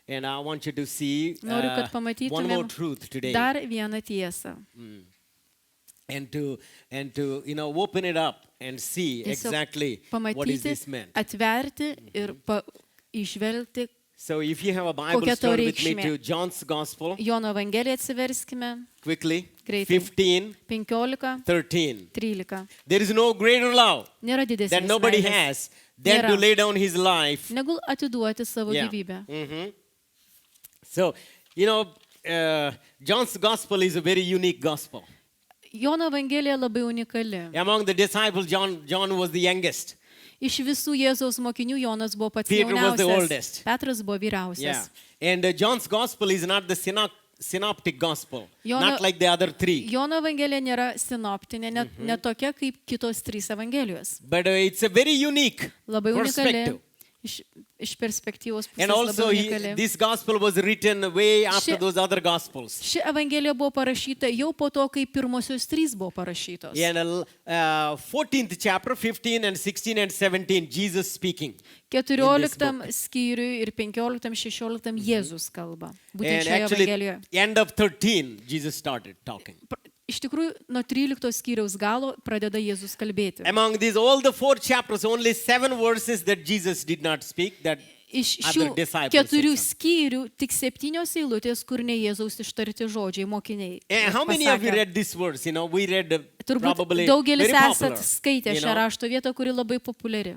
And I want you to see Noriu, kad one more pamatytumėm truth today. dar vieną tiesą. And to open it up and see Tiesiog exactly what is pamatyti, this meant. atverti ir išvelgti, So if you have a Bible, kokia to turn with me reikšmė. to John's Gospel. Jono Evangeliją atsiverskime, Quickly. Greitai. 15, 15, 13. 13. There is no greater love Nėra that didesnės nobody meilės, has than to Nėra. lay down his life. negu atiduoti savo Yeah. gyvybę. So, John's Gospel is a very unique gospel. Jono Evangelija labai unikali. Among the disciples, John was the youngest. Iš visų Jėzaus mokinių Jonas buvo pats Peter was the jauniausias. oldest. Petras buvo Yeah. vyriausias. And John's Gospel is not the synoptic gospel, Jono- not like the other three. Jono Evangelija nėra sinoptinė, ne tokia kaip kitos 3 Evangelijos. But it's a very unique Labai unikali. perspective. Iš perspektyvos pusės And also, labai unikali. this gospel was written way after Ši- those other gospels. Ši Evangelija buvo parašyta jau po to, kai pirmosios 3 buvo parašytos. In 14th chapter, 15 and 16 and 17, Jesus speaking. 14 skyriui ir 15, 16 Jėzus kalba. Būtent And šioje actually, Evangelijoje. end of 13, Jesus started talking. Iš tikrųjų, nuo 13 skyriaus galo pradeda Jėzus kalbėti. Among these, all the 4 chapters, only 7 verses that Jesus did not speak, that Iš other šių disciples 4 said some. skyrių tik 7 eilutės, kur ne Jėzaus ištarti žodžiai mokiniai. And how many of you pasakė. read this verse? We read Turbūt probably daugelis very popular. esat skaitę you šią know. rašto vietą, kuri labai populiari.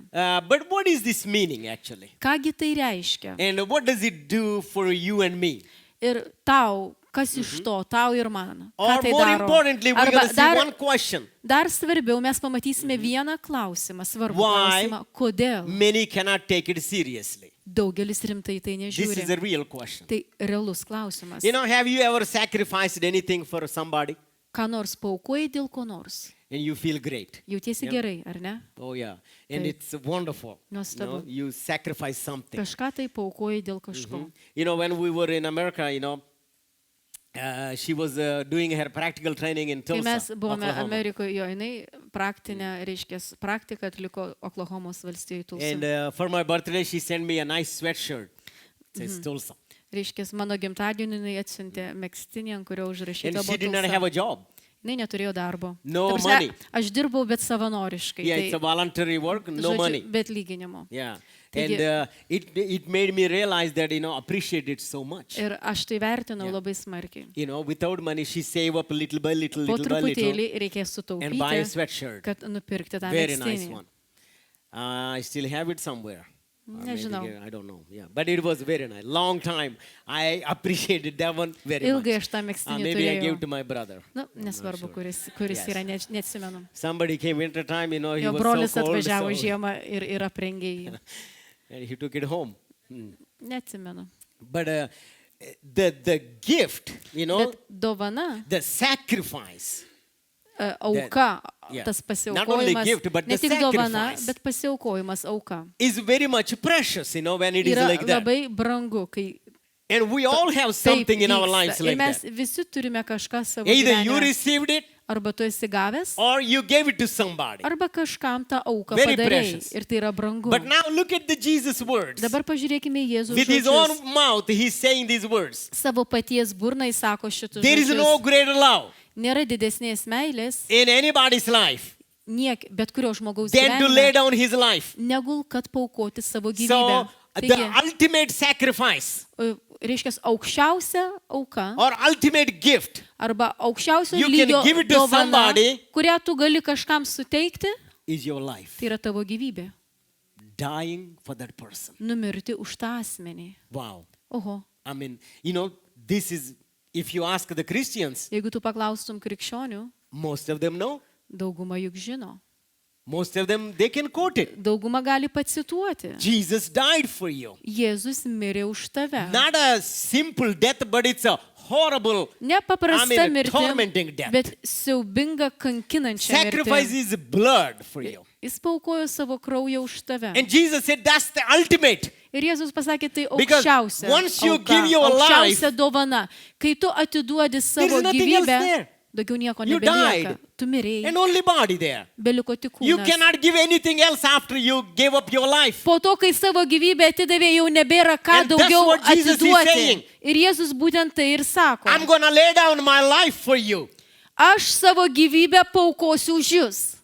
But what is this meaning actually? Kągi tai reiškia? And what does it do for you and me? Ir tau, kas iš to, tau ir man? Ką Or tai more daro? importantly, we're Arba going to see one question. dar svarbiau, mes pamatysime vieną klausimą, svarbų Why? klausimą. Kodėl Many cannot take it seriously. daugelis rimtai tai This is a nežiūri? real question. Tai realus klausimas. Have you ever sacrificed anything for somebody Ką nors paukoji dėl ko nors? and you feel great? Jautiesi Yeah. gerai, ar ne? Oh yeah. And Taip. it's wonderful. Nuostabu. You sacrifice something. Kažką tai paukoji dėl kažko. When we were in America, she was doing her practical training in Kai mes Tulsa, buvome Oklahoma. Amerikoje, jinai praktiką atliko Oklahomos valstijoje And Tulsa. for my birthday, she sent me a nice sweatshirt. It says Tulsa. Reiškia, mano gimtadienį jinai atsiuntė megztinį, ant kurio užrašyta And she buvo did not have Tulsa. a job. Jinai neturėjo darbo. No Ta prasme, money. Aš dirbau, bet savanoriškai. Yeah, it's a voluntary work, no money. Bet lyginimo. Yeah. Taigi- And it made me realize that, appreciate it so much. Ir aš tai vertinau labai smarkiai. Without money, she save up little by little, Po little by little, truputėlį reikės and buy a sutaupyti, sweatshirt. kad nupirkti tą Very nice megztinį. one. I still have it somewhere. Or maybe Nežinau. here, I don't know. Yeah, but it was very nice. Long time. I appreciated that one very Ilgai much. aš tą megztinį Maybe I gave turėjau. to my brother. Nu, nesvarbu, kuris Yes. yra, neatsimenu. Somebody came winter time, he Jo was brolis so cold, atvažiavo so, žiemą ir aprengė jį. and he took it home. Neatsimenu. But the gift, Bet dovana, the sacrifice, auka, yeah. tas Not only pasiaukojimas, gift, but ne the tik dovana, sacrifice. bet pasiaukojimas auka. is very much precious, when it is Yra like that. labai brangu, kai And we all have taip something in our lives vyksta. Ir like mes that. visi turime kažką savo Either you gyvenime. received it Arba tu esi gavęs, or you gave it to somebody. arba kažkam tą auką Very padarei. precious. Ir tai yra brangu. But now look at the Jesus words. Dabar pažiūrėkime į Jėzaus With his žodžius. own mouth, he's saying these words. Savo paties burnai sako šitus There is no žodžius. greater love Nėra didesnės meilės, in anybody's life bet kurio žmogaus than to lay gyvenime, down his life. negu kad paukoti savo gyvybę. So, the Taigi, ultimate sacrifice reiškia, aukščiausia auka or ultimate gift arba aukščiausio you can lygio give it to dovana, somebody kurią tu gali kažkam suteikti, is your life. tai yra tavo gyvybė. Dying for that person. Numirti už tą asmenį. Wow. Oho. I mean, this is, if you ask the Christians, Jeigu tu paklaustum krikščionių, most of them know. dauguma juk žino. Most of them, they can quote it. Dauguma gali pacituoti. Jesus died for you. Jėzus mirė už tave. Not a simple death, but it's a horrible, Ne paprasta tormenting mirtis, death. bet siaubinga kankinančia Sacrifice mirtis. is blood for you. Jis paukojo savo kraują už tave. And Jesus said that's the ultimate. Ir Jėzus pasakė, tai Because aukščiausia once you auka, give your aukščiausia life, dovana. Kai tu atiduodi savo There's nothing else gyvybę, there. Daugiau nieko You nebelieka. died. Tu mirėjai. And only body there. Beliko tik You kūnas. cannot give anything else after you gave up your life. Po to, kai savo gyvybę atidavė, jau nebėra ką And that's daugiau what Jesus is atiduoti. saying. Ir Jėzus būtent tai ir sako. I'm going to lay down my life for you. Aš savo gyvybę paukosiu už jūs.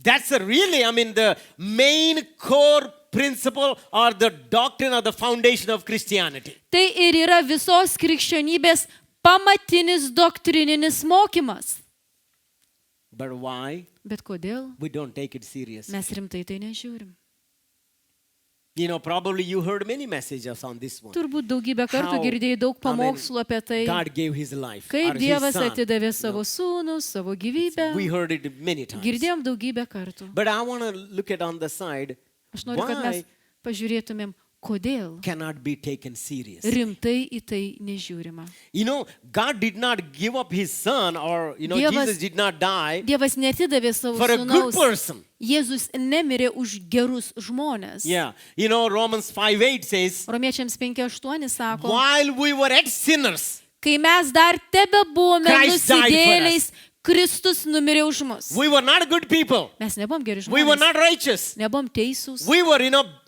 That's the main core principle or the doctrine or the foundation of Christianity. Tai ir yra visos krikščionybės pamatinis doktrininis mokymas. But why Bet kodėl we don't take it seriously? mes rimtai tai nežiūrim? Probably you heard many messages on this one. Turbūt daugybę kartų How, girdėjai daug pamokslų apie tai, God gave his life or kaip his Dievas son. atidavė savo sūnų, savo gyvybę. We heard it many times. Girdėjom daugybę kartų. But I want to look at on the side, Aš noriu, kad mes why pažiūrėtumėm, kodėl cannot be taken serious. rimtai į tai nežiūrima. God did not give up his son or, Dievas- Jesus did not die Dievas netidavė savo for a good sūnaus. person. Jėzus nemirė už gerus žmonės. Yeah. Romans 5:8 says, Romiečiams 5:8 sako, while we were ex sinners, kai mes dar tebe buvome Christ died for nusidėliais, Kristus numirė už mus. we were not good people. Mes nebuvom geri We were žmonės, not righteous. nebuvom teisūs, We were,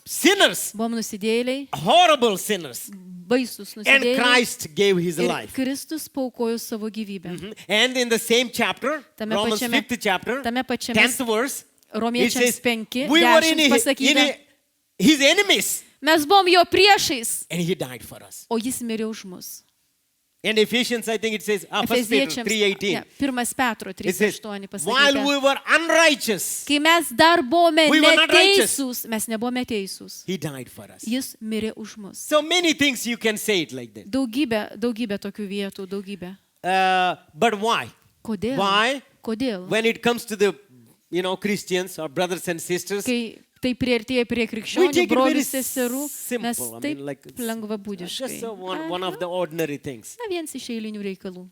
sinners, buvom nusidėliai, horrible sinners. baisus And nusidėliai. Christ gave his Ir life. Kristus paukojo savo gyvybę. And in the same chapter, Tame Romans pačiame- 5th chapter, tame pačiame 10th verse, it Romiečiams says, 5, we were 10 in pasakyta, his enemies, mes buvom jo priešais, and he died for us. o jis mirė už mus. And Ephesians, I think it says, 1 Peter Efeziečiams 3:18. 1 Petro It says, 3:8 while pasakyta. we were unrighteous, Kai mes dar buvome We were not righteous. neteisūs, mes nebuvome teisūs. he died for us. Jis mirė už mus. So many things you can say it like that. Daugybė tokių vietų, daugybė. But why? Kodėl? Why? Kodėl? When it comes to the, Christians or brothers and sisters, Kai tai priartėja prie we krikščionių, take it very brolių, seserų, mes simple. taip Like it's lengvabūdiškai. just one of the ordinary things. Na, viens iš eilinių reikalų.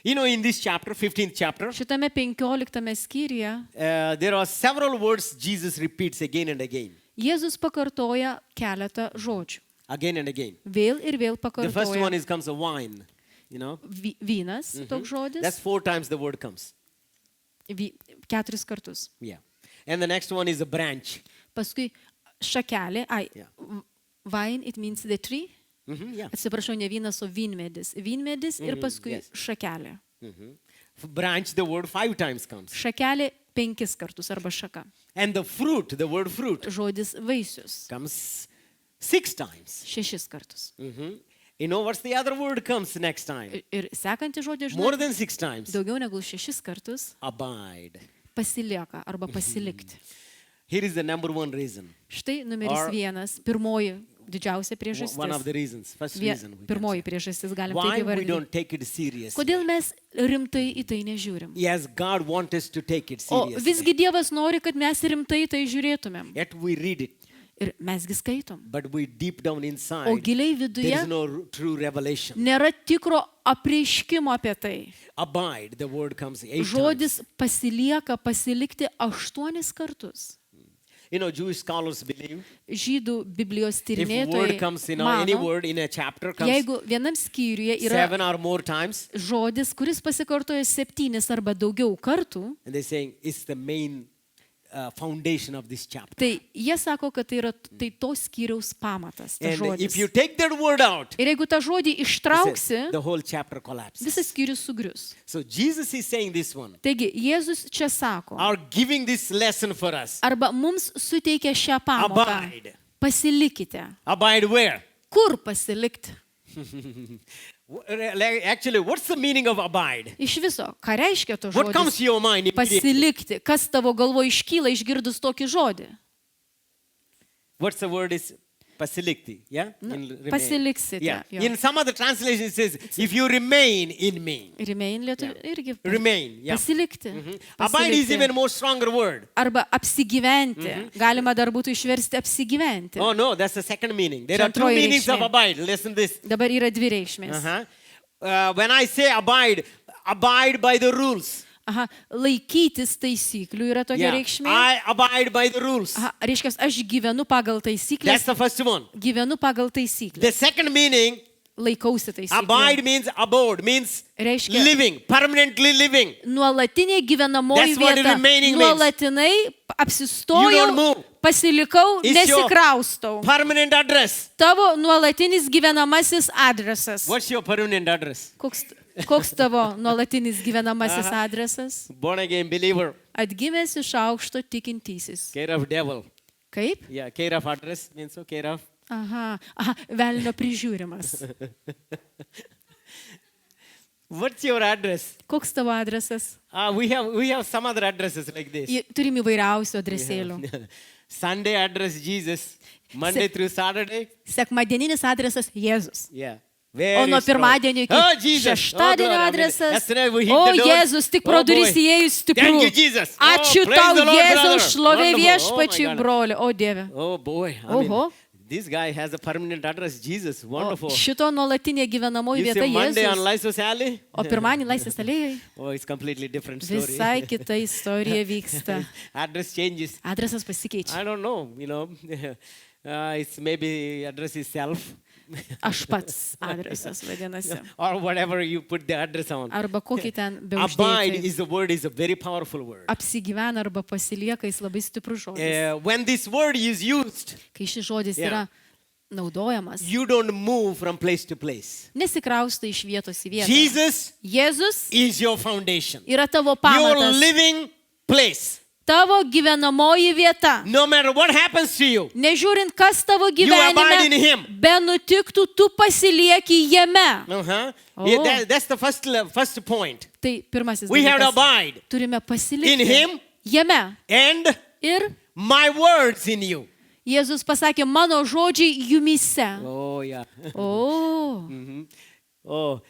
In this chapter, 15th chapter, Šitame 15 skyriuje there are several words Jesus repeats again and again. Jėzus pakartoja keletą žodžių. Again and again. Vėl ir vėl The first one pakartoja. comes a wine. Vynas, toks žodis, That's 4 times the word comes. 4 kartus. Yeah. And the next one is a branch. Paskui šakelė, Yeah. vine, it means the tree. Yeah. Atsiprašau, ne vynas, o vynmedis. Vynmedis ir paskui yes. šakelė. Branch, the word 5 times comes. Šakelė 5 kartus arba šaka. And the fruit, the word fruit, Žodis vaisius comes 6 times. 6 kartus. What's the other word comes next time? Ir sekantį žodį, More žinai, than 6 times. daugiau negu 6 kartus Abide. pasilieka arba pasilikti. Here is the number 1 reason. Štai numeris Or- 1, pirmoji didžiausia One of the priežastis. reasons. First reason. we can Pirmoji say. priežastis, galim Why taip we įvardinti. don't take it serious? Kodėl mes rimtai į tai nežiūrim? Yes, God wants us to take it O seriously. visgi Dievas nori, kad mes rimtai į tai žiūrėtumėm. Yet we read it, Ir mesgi skaitom. but we deep down inside, O giliai there is viduje no true revelation. nėra tikro apreiškimo apie tai. Abide, the word comes 8 times. Žodis pasilieka, pasilikti 8 kartus. Jewish scholars believe Žydų Biblijos if word comes, any tyrinėtojai word in a chapter comes jeigu vienam skyriuje yra 7 or more times, žodis, kuris pasikartoja 7 arba daugiau kartų, and they're saying it's the main foundation of this chapter. tai jie sako, kad tai yra tai to skyriaus pamatas, tas And if žodis. you take that word out, Ir jeigu tą žodį ištrauksi, the whole chapter collapses. visas skyrius sugrius. So Jesus is saying this one, Taigi, Jėzus čia sako, or giving this lesson for us. arba mums suteikia šią pamoką. Abide. Pasilikite. Abide where? Kur pasilikti? Actually, what's the meaning of abide? Iš viso, ką reiškia to What comes žodis? to your mind immediately? Pasilikti. Kas tavo galvo iškyla išgirdus tokį žodį? What's the word is pasilikti, yeah? Remain. Pasiliksite. Yeah. Jo. In some other translations it says, if you remain in me. Remain lietuvių irgi. Remain, yeah. Pasilikti. Abide is Pasilikti. even more stronger word. Arba apsigyventi. Galima dar būtų išversti apsigyventi. Oh no, that's the second meaning. There Čia are 2 antroji meanings of reikšmė. abide. Listen this. Dabar yra 2 reikšmės. When I say abide by the rules. Aha, laikytis taisyklių yra tokia Yeah. reikšmė. I abide by the rules. Aha, reiškia, aš gyvenu pagal That's taisyklės. the first one. Gyvenu pagal taisyklės. The second meaning laikausi taisyklių. Abide means abode, means Reiškia living, permanently living. nuolatinė gyvenamoji That's what vieta. remaining means. Nuolatinai You don't apsistojau, move. pasilikau, It's your nesikraustau. permanent address. Tavo nuolatinis gyvenamasis adresas. What's your permanent address? Koks tavo nuolatinis gyvenamasis adresas? Born again believer. Atgimęs iš aukšto tikintysis. Care of devil. Kaip? Yeah, care of address means so care of. Aha, velnio prižiūrimas. What's your address? Koks tavo adresas? We have some other addresses like this. Turim įvairiausių adresėlių. Sunday address Jesus. Monday through Saturday. Sekmadieninis adresas Jėzus. Yeah. O nuo pirmadienio iki šeštadienio adresas. O Jėzus, tik pro duris įėjus stiprų. Ačiū tau, Jėzau, šlovė viešpačiui, broli. O Dieve. Oh boy. Oho. This guy has a permanent address, Jesus. Wonderful. Šito nuolatinė gyvenamoji You vieta see Monday on Jėzus. Laisvės alley? O pirmadienį Laisvės alėjai. Oh, it's completely different story. Visai kita istorija vyksta. Address changes. Adresas pasikeičia. I don't know, it's maybe address is self. Aš pats adresas vadinasi. Or whatever you put the address on. Arba kokį ten Abide beuždėti. is a word, is a very powerful word. Apsigyvena arba pasilieka, jis labai stiprus žodis. When this word is used, Kai šis žodis yra naudojamas, you don't move from place to place. nesikrausta iš vietos į vietą. Jesus Jėzus is your foundation. yra tavo Your pamatas, living place. tavo gyvenamoji vieta. No matter what happens to you, Nežiūrint, kas tavo abide in gyvenime him. be nutiktų, tu pasilieki jame. Uh-huh. Oh. That's the first point. Tai pirmasis We have to dalykas. abide Turime in pasilikti him jame. and Ir my words in you. Jėzus pasakė, mano žodžiai jumise. Oh, yeah. O, Oh,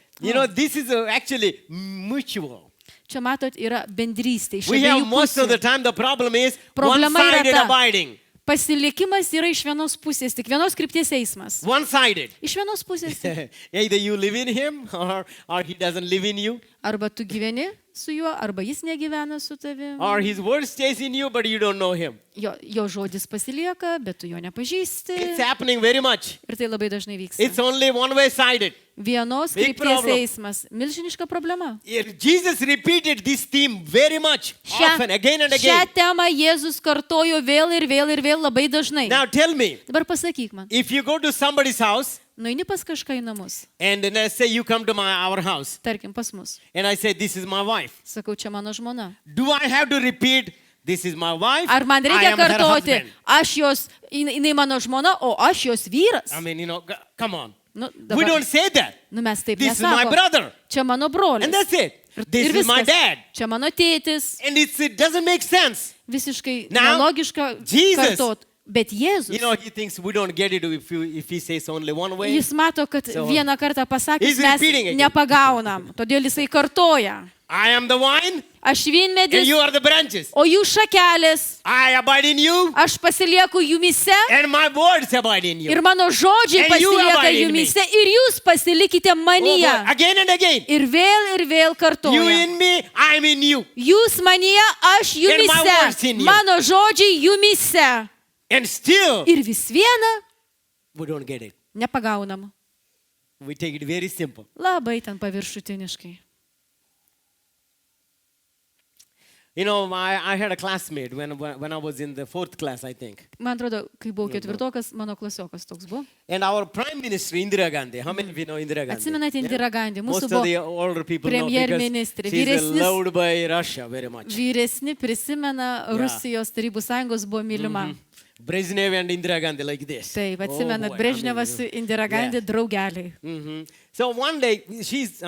this is actually mutual. čia matot, yra bendrystė. Iš We have abiejų most of pusių. the time the problem is Problema yra one-sided ta. abiding. Pasilikimas yra iš vienos pusės, tik vienos krypties eismas. One-sided. Iš vienos pusės. Either you live in him or he doesn't live in you. Arba tu gyveni su juo, arba jis negyvena su tavimi. Or his word stays in you, but you don't know him. Jo žodis pasilieka, bet tu jo nepažįsti. It's happening very much. Ir tai labai dažnai vyksta. It's only one-way-sided. Vienos Big krypties problem. eismas. Milžiniška problema. Jesus repeated this theme very much, often, again and Šią again. temą Jėzus kartojo vėl ir vėl ir vėl labai dažnai. Now tell me, Dabar pasakyk man, if you go to somebody's house, nueini pas kažką į namus, and then I say you come to our house, tarkim pas mus. and I say this is my wife, Sakau, čia mano žmona. do I have to repeat this is my wife? Ar man I reikia am her kartoti, husband? jinai mano žmona, o aš jos vyras? I mean, come on. Nu, We dabar, don't say that. mes taip This is my nesako. brother, Čia mano brolis. and that's it. This Ir is my viskas. dad, Čia mano tėtis. and it doesn't make sense. Visiškai Now, nelogiška Jesus- kartot. Bet Jėzus, He thinks we don't get it if he says only one way. jis mato, kad So, vieną kartą pasakys, he's mes repeating again. nepagaunam. Todėl jisai kartoja. I am the vine, Aš and vynmedis, you are the branches. o jūs šakelės. I abide in you, Aš pasilieku jumise and my words abide in you. ir mano žodžiai And you pasilieka abide in me. jumise ir jūs pasilikite Oh, manyje. boy. Again and again. Ir vėl You kartoja. in me, I'm in you. Jūs manyje, aš And my words jumise. in you. Mano žodžiai jumise. And still, Ir vis viena we don't get it. nepagaunam. We take it very simple. Labai ten paviršutiniškai. I had a classmate when I was in the 4th class, I think. Man atrodo, kai buvau ketvirtokas, mano klasiokas toks buvo. And our Prime Minister, Indira Gandhi. How many of you know Indira Gandhi? Atsimenate Indira Gandhi? Most Mūsų of the buvo older people know premjerministrė. because she's loved by Russia very much. vyresni prisimena, Rusijos tarybų sąjungos buvo mylima. Brezhnev and Indira Gandhi like this. Taip, Oh, atsimenat, boy, Brežnevas su Indira Gandhi draugeliai. So one day, she's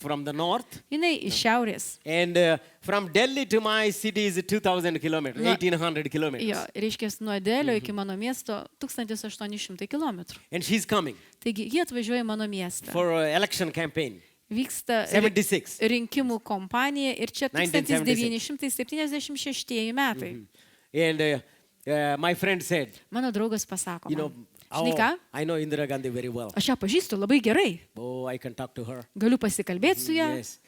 from the north. Jinai iš šiaurės. And from Delhi to my city is 2,000 kilometers, 1,800 kilometers. Jo, reiškia, nuo Delio iki mano miesto 1800 km. And she's coming Taigi, jie atvažiuoja į mano miestą. for an election campaign. Vyksta 76. rinkimų kompanija ir čia 1976. 1976 metai. And my friend said, Mano draugas pasako, you know, man, žinai ką, I know Indira Gandhi very well. aš ją pažįstu labai gerai. Oh, I can talk to her. Galiu pasikalbėti su ją. Yes.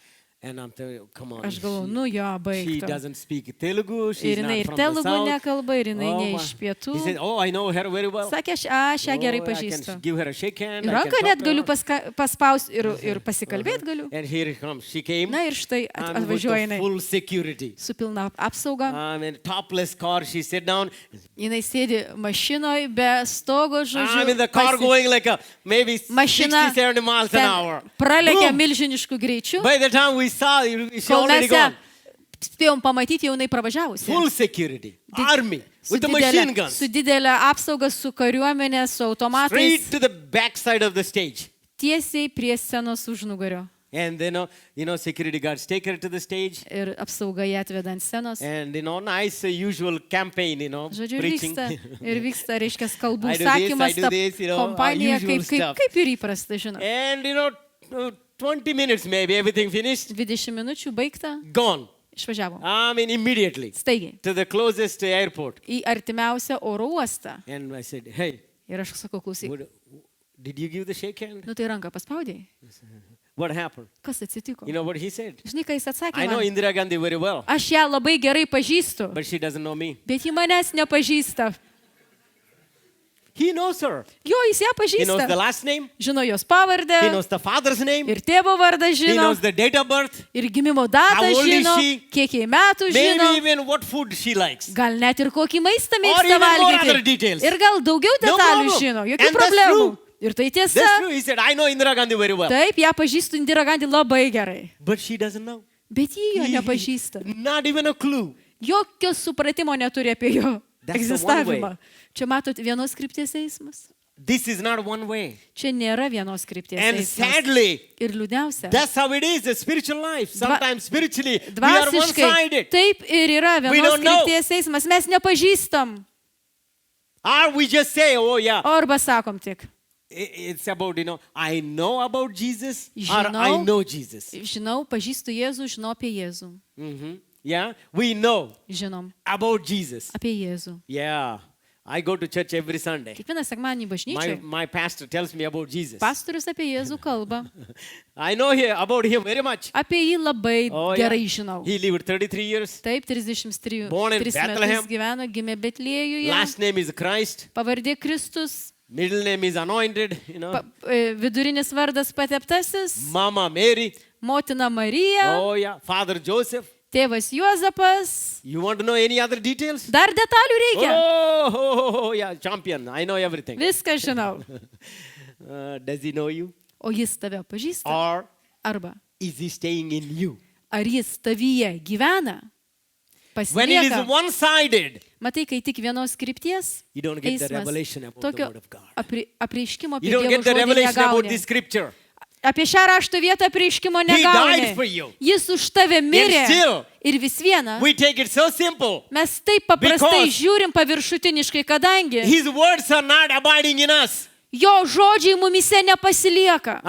And I'm thinking, come on. Aš galvoju, nu jo, She baigtų. doesn't speak Telugu. She's Ir jinai not ir from the telugų south. nekalba, ir jinai ne my. iš pietų. He said, oh, I know her very well. Sakė, aš ją gerai I pažįstu. can give her a shake hand. Ir I can ranką talk net to galiu her. paspausti ir pasikalbėti galiu. And here it comes. She came Na ir štai and with atvažiuoja the jinai full security. su pilna apsauga. I mean, topless car. She sat down. Jinai sėdi mašinoje be stogo, žodžiu. I'm in the car going like maybe 60, Mašina 70 miles an hour. pralekia Boom. milžiniškų greičių. By the time we saw, she Kol already mes ją gone. spėjom pamatyti, jau jinai pravažiavusi. Full security. Did- Army. Su With the machine didelė, guns. su didelė apsauga, su kariuomenė, su automatais. Straight to the backside of the stage. Tiesiai prie scenos užnugario. And then, security guards take her to the stage. Ir apsauga ją atveda ant scenos. And, nice usual campaign, Žodžiu, ir preaching. vyksta, reiškia, kalbų I do this, sakymas, I do ta this, kompanija, usual stuff. kaip ir įprasta, žinot. And, 20 minutes maybe, everything finished. 20 minučių baigta, Gone. išvažiavo. I mean, immediately. Staigiai. To the closest airport. Į artimiausią oro uostą. And I said, hey, Ir aš sakau, klausyk, did you give the shake hand? nu tai ranką paspaudėjai. What happened? Kas atsitiko? You know what he said? Žinai, ką jis atsakė I know man? Indira Gandhi very well, Aš ją labai gerai pažįstu, but she doesn't know me. bet ji manęs nepažįsta. He knows her. Jo, jis ją He knows the pažįsta. last name. Žino jos He pavardę, knows the father's name. ir tėvo vardą He žino, knows the date of birth. ir gimimo datą How old is žino, she? kiek jai metų Maybe žino, even what food she likes. gal net ir kokį maistą Or mėgsta even more other valgyti. details. Ir gal daugiau No detalių problem. žino, jokių And that's problemų. true. Ir tai That's tiesa. true. He said, I know Indira Gandhi very well. Taip, ją pažįstu Indira Gandhi labai gerai. But she doesn't know. Bet ji jo nepažįsta. Not even a clue. Jokio supratimo neturi apie jo That's the egzistavimą. one Čia matot vienos krypties eismas. This is not one way. Čia nėra vienos krypties And eismas. sadly, Ir liūdniausia. that's how it is, the spiritual life. Sometimes spiritually, we are Dvasiškai one-sided. taip ir yra We vienos don't know. krypties eismas. Mes nepažįstam. Or we just say, oh yeah, O arba sakom tik. it's about, I know about Jesus or Žinau. I know Jesus. Žinau, pažįstu Jėzų, žinau apie Jėzų. Yeah, we know Žinom about Jesus. apie Jėzų. Yeah, I go to church every Sunday. Kiekvieną sekmanį bažnyčiai My pastor tells me about Jesus. pastorius apie Jėzų kalba. I know about him very much. Apie jį labai Oh, yeah. gerai žinau. He lived 33 years. Taip, 33 Born in Bethlehem. metus gyveno, gimė Betliejuje. Last name is Christ. Pavardė Kristus. Middle name is anointed. Vidurinis vardas Pateptasis. Mama Mary. Motina Marija. Oh yeah. Father Joseph. Tėvas Juozapas. You want to know any other details? Dar detalių reikia. Oh, yeah, champion. I know everything. Viską žinau. Does he know you? O jis tave pažįsta? Or Arba is he staying in you? ar jis tavyje gyvena? When it is Pasilieka. one-sided, Matai, kai tik vienos krypties you don't get the eismas, revelation about the tokio word of God. apreiškimo apie You don't Dievo get the žodį revelation about negauni. this scripture. Apie šią rašto vietą apreiškimo He died for negauni. you. Jis už tave mirė. still, Ir vis viena. We take it so simple. Mes taip paprastai Because žiūrim paviršutiniškai, kadangi His words are not abiding in us. jo žodžiai mumise nepasilieka.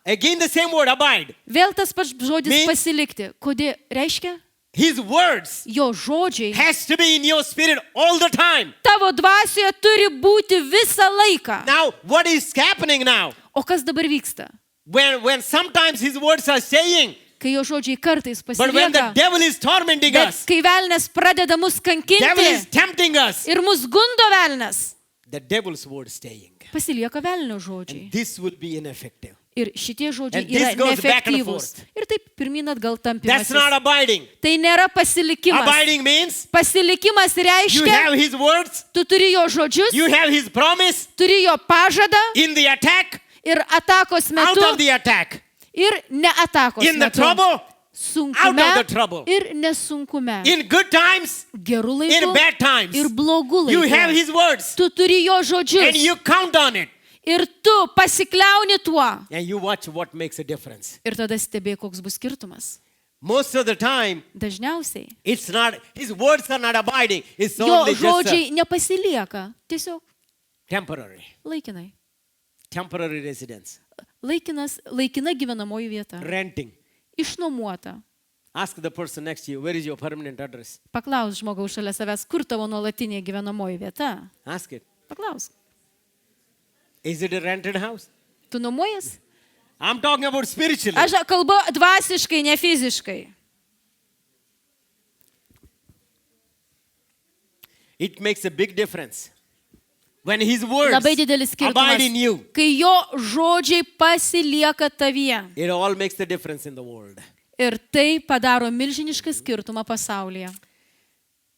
Again, the same word, abide. Vėl tas pats žodis Means- pasilikti. Kodėl reiškia? His words Jo žodžiai has to be in your spirit all the time. tavo dvasioje turi būti visą laiką. Now, what is happening now? O kas dabar vyksta? When sometimes his words are saying, Kai jo žodžiai kartais but when the pasilieka, devil is tormenting bet us, kai velnes pradeda mus devil is kankinti tempting us, ir mus gundo velnes, the devil's word is staying. pasilieka velnio žodžiai. This will be ineffective. Ir šitie žodžiai And this yra goes back and neefektyvūs. forth. Ir taip pirmin atgal That's not tampimas. abiding. Tai nėra pasilikimas. Abiding means Pasilikimas you reiškia, have his words, tu turi jo žodžius, you have his promise turi jo pažadą in the attack, ir atakos out metu of the attack, ir neatakos in the metu. trouble, out Sunkume of the trouble, ir nesunkume. in good times, Gerų in laikų bad times. ir blogų You have laikų. his words Tu turi jo and žodžius you count on it ir tu pasikliauni tuo. and you watch what makes a difference. Ir tada stebėk, koks bus skirtumas. Most of the time, Dažniausiai it's not, his words are not abiding. It's jo only just žodžiai nepasilieka. Tiesiog temporary, laikinai. temporary residence, Laikina gyvenamoji vieta. renting. Išnuomota. Ask the person next to you, where is your permanent address? Paklaus žmogaus šalia savęs, kur tavo nuolatinė gyvenamoji vieta. Ask it. Paklaus. Is it a rented house? Tu nuomojas? I'm talking about spiritually. Aš kalbu dvasiškai, ne fiziškai. It makes a big difference. When his words Labai didelis abide in skirtumas. you, Kai jo žodžiai pasilieka tavyje. it all makes the difference in the world. Ir tai padaro milžinišką skirtumą pasaulyje.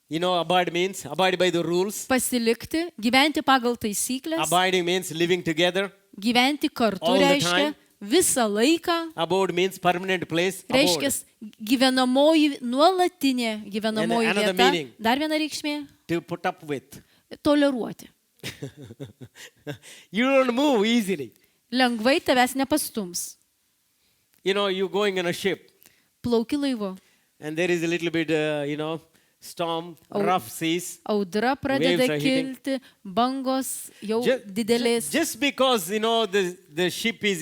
You know, abide means abide by the rules. Pasilikti, gyventi pagal taisyklės, Abiding means living together. gyventi kartu All the reiškia time. visą laiką, Abode means permanent place. reiškia Abode. gyvenamoji, nuolatinė gyvenamoji And another vieta. meaning. Dar viena reikšmė To put up with. - toleruoti. You don't move easily. Lengvai tavęs nepastums. You know, you're going in a ship Plauki laivu. and there is a little bit, storm, rough seas. Audra pradeda Waves are hitting. kilti, bangos jau didelės. Just because, the ship is,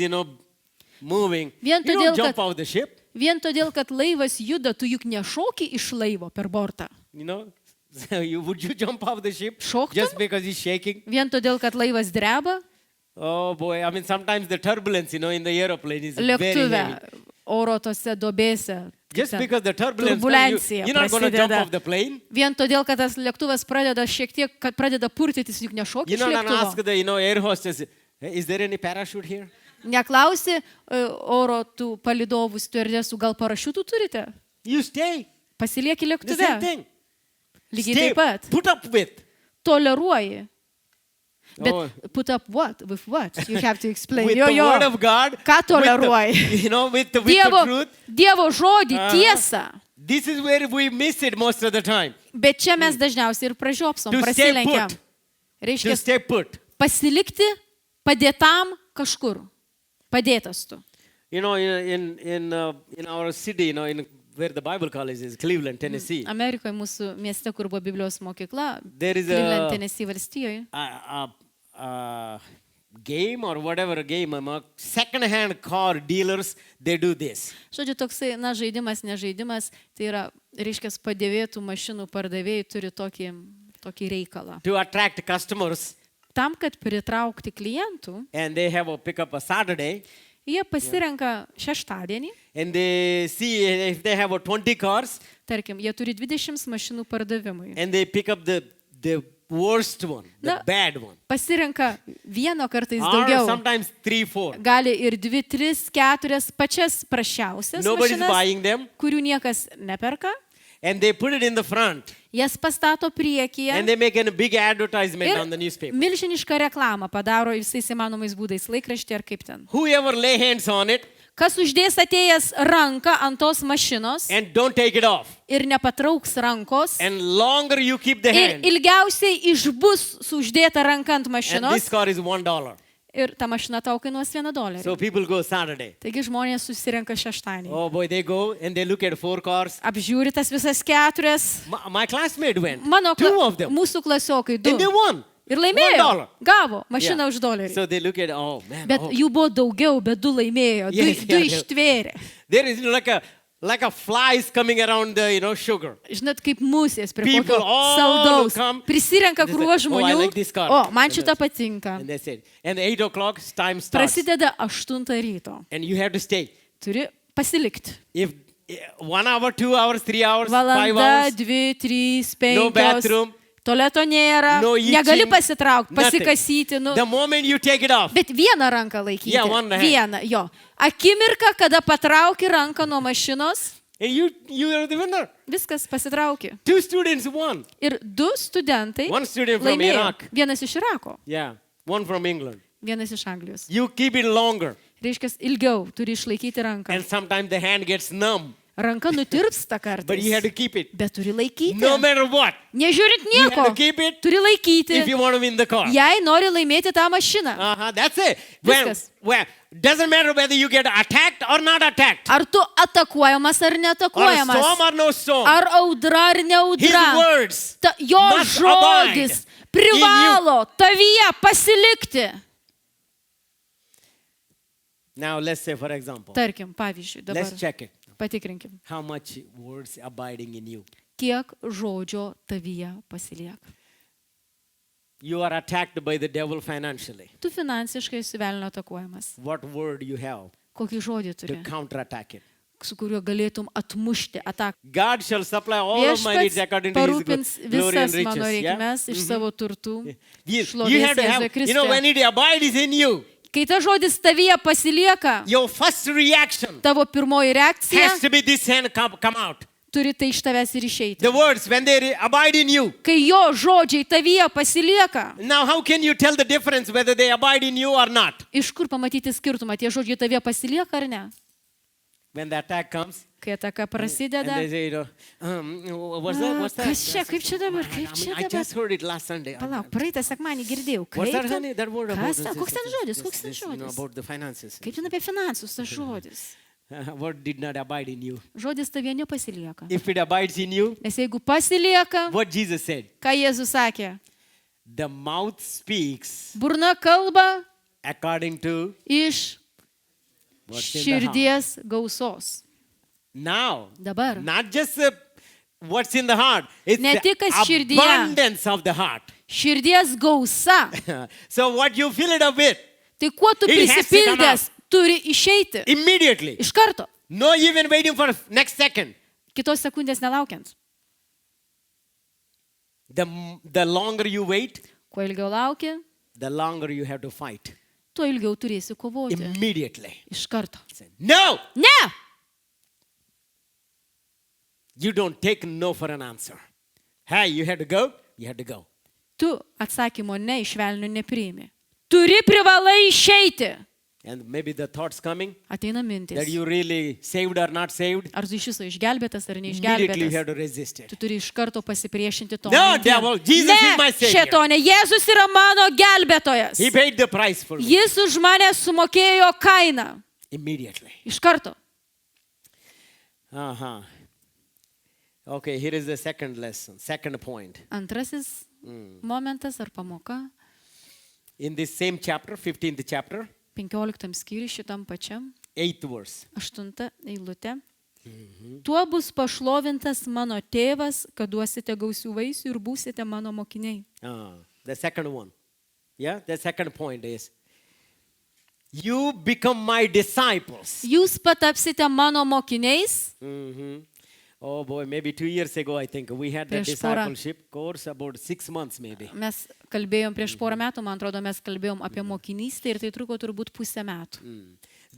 moving, Vien you todėl, don't jump kad- out the ship, Vien todėl, kad laivas juda, tu juk nešoki iš laivo per bortą. So would you jump off the ship Šoktum? just because it's shaking? Vien todėl, kad laivas dreba, Oh boy, I mean, sometimes the turbulence, in the aeroplane is very lėktuve, heavy. oro tose duobėse. Just ten because the turbulence, turbulencija you're not going to jump prasideda. off the plane. Vien todėl, kad tas lėktuvas pradeda šiek tiek, kad pradeda purtytis, juk nešoki You're iš not going to ask lėktuvo. the, air hostess, "Hey, is there any parachute here?" Neklausi oro tų palidovų stiuardesų, gal parašiutų turite? You stay. Pasilieki The same lėktuve. thing. Lygiai Stay. taip pat. Put up with. Toleruoji. Bet Oh. put up what? With what? You have to explain. With Jo, the jo. word of God. Ką with the- toleruoji? with the Dievo, truth. Dievo žodį, Aha. tiesą. This is where we miss it most of the time. Bet čia mes dažniausiai ir pražiopsom, To stay prasilenkiam. put. Reiškia, To stay put. pasilikti padėtam kažkur. Padėtas tu. In our city, in where the Bible college is, Cleveland, Tennessee. Amerikoje, mūsų mieste, kur buvo Biblijos mokykla, There is Cleveland, a, Tennessee valstijoje, a game or whatever game, second-hand car dealers, they do this. žodžiu, toksai, žaidimas, nežaidimas, tai yra, reiškia, padėvėtų mašinų pardavėjai turi tokį reikalą. To attract customers, Tam, kad pritraukti klientų, and they have a pick-up a Saturday, jie pasirenka šeštadienį, and they see if they have 20 cars, tarkim, jie turi 20 mašinų pardavimui. and they pick up the worst one, the bad one. Pasirenka vieno kartais Or daugiau. sometimes 3, 4. Gali ir 2, 3, 4 pačias prašiausias Nobody's mašinas, buying them, kurių niekas neperka. and they put it in the front, Jas pastato priekyje. and they make a big advertisement on the Ir newspaper. milžinišką reklamą padaro visais įmanomais būdais, laikraštį ar kaip ten. Whoever lay hands on it Kas uždės atėjęs ranką ant tos mašinos and don't take it off, ir nepatrauks rankos and longer you keep the ir hand, ilgiausiai išbus su uždėta ranka ant and this mašinos car is $1. ir ta mašina tau kainuos $1. So people go Saturday. Taigi žmonės susirenka šeštadienį. Oh boy, they go and they look at 4 cars. Apžiūri tas visas 4. My classmate went. Mano 2 of them. mūsų klasiokai And they 2. won. Ir laimėjo. $1. Gavo mašiną Yeah. už $1. So they look at, oh man. Bet oh. jų buvo daugiau, bet 2 laimėjo. Yes, 2 yeah. ištvėrė. There is like a flies coming around the sugar. Žinot, kaip musės prie People kokio all saldaus. come. Prisirenka They say, krūva "Oh, I žmonių. like this car." O, man And šitą patinka. And they said, and 8 o'clock time starts. Prasideda 8 ryto. And you have to stay. Turi pasilikti. If 1 hour, 2 hours, 3 hours, 5 Valanda, hours, 2, 3, 5. no bathroom, Tualeto nėra. no eating, Negali pasitraukti, nothing. pasikasyti. Nu. The moment you take it off, Bet vieną ranką laikyti. Yeah, one hand. Vieną, jo. Akimirka, kada patrauki ranką nuo mašinos, and you are the winner. viskas pasitrauki. 2 students won. Ir 2 studentai One student from laimėjo. Iraq. Vienas iš Irako, Yeah, one from England. vienas iš Anglijos. You keep it longer, Reiškia, ilgiau turi išlaikyti ranką. and sometimes the hand gets numb, Ranka nutirpsta but you have kartais. to keep it. Bet turi laikyti. No matter what, Nežiūrint you nieko. have to keep it Turi laikyti. if you want to win the car. Jei nori laimėti tą mašiną. That's it. Viskas. Well, doesn't matter whether you get attacked or not attacked, Ar tu atakuojamas ar or a neatakuojamas. storm or no storm. Ar audra ar ne His audra. words Jo must abide žodis privalo tavyje pasilikti. Now let's say, for example, Tarkim, pavyzdžiui, let's dabar check it. patikrinkim. How much words abiding in you? Kiek žodžio tavyje pasilieka. You are attacked by the devil financially. Tu finansiškai esi velnio atakuojamas. What word you have? Kokį žodį to turi, counterattack it. su kuriuo galėtum atmušti ataką. God shall supply all of my needs Viešpats according to His parūpins glory and visas mano riches. Yeah? reikmes iš savo turtų. You Šlovės have to Jėzui have, you know, when Kristuje. it abides in you, Kai ta žodis tavyje pasilieka, your first reaction tavo pirmoji reakcija has to be this hand come out. turi tai iš tavęs ir išeiti. The words, when they abide in you. Kai jo žodžiai tavyje pasilieka, Now, how can you tell the difference whether they abide in you or not? iš kur pamatyti skirtumą, tie žodžiai tavyje pasilieka ar ne? When the attack comes, Kai ataka and prasideda, they say, what's that? What's that? kas čia, kaip čia dabar, kaip I čia mean, I dabar? just heard it last Sunday. Palauk, praeitą sekmanį girdėjau. What's Kaip that, honey? ten? That word about Kas ten? Koks ten žodis? Koks ten you know, žodis? about the finances. Kaip ten apie finansus tas žodis? Word did not abide in you. Žodis tavyje nepasilieka. If it abides in you, Nes jeigu pasilieka, what Jesus said, ką Jėzus sakė? the mouth speaks Burna kalba according to iš what's in the heart. širdies gausos. Now, Dabar. not just what's in the heart, it's Ne tik the kas širdyje. abundance of the heart. Širdies gausa. So what you fill it up with, Tai kuo tu It has to come prisipildęs, turi išeiti. immediately. Iš karto. No even waiting for next second. Kitos sekundės nelaukiant. The longer you wait, Kuo ilgiau lauki, the longer you have to fight. tuo ilgiau turėsi kovoti. Immediately. Iš karto. Say, no! Ne! You don't take no for an answer. Hey, you had to go? You had to go. Tu atsakymo ne iš velnio nepriimi. Turi privalai išeiti. And maybe the thoughts coming Ateina mintis. that you really saved or not saved, Ar tu iš viso išgelbėtas ar immediately you have neišgelbėtas. to resist it. Tu turi iš karto pasipriešinti to. No, devil, Jesus is my Ne, savior. šėtonė, Jėzus yra mano gelbėtojas. He paid the price for me. Jis už mane sumokėjo kainą. Immediately. Iš karto. Uh-huh. Okay, here is the second lesson, second point. Antrasis momentas ar pamoka. In this same chapter, 15th chapter, 15 skyriui šitam pačiam. 8th verse. 8 eilutė. Tuo bus pašlovintas mano tėvas, kad duosite gausių vaisių ir būsite mano mokiniai. The second one. Yeah, the second point is, you become my disciples. Jūs patapsite mano mokiniais. Oh boy, maybe 2 years ago, I think, we had the Prieš porą- discipleship course, about 6 months maybe. Mes kalbėjom prieš porą metų, man atrodo, mes kalbėjom apie mokinystę ir tai truko turbūt pusę metų.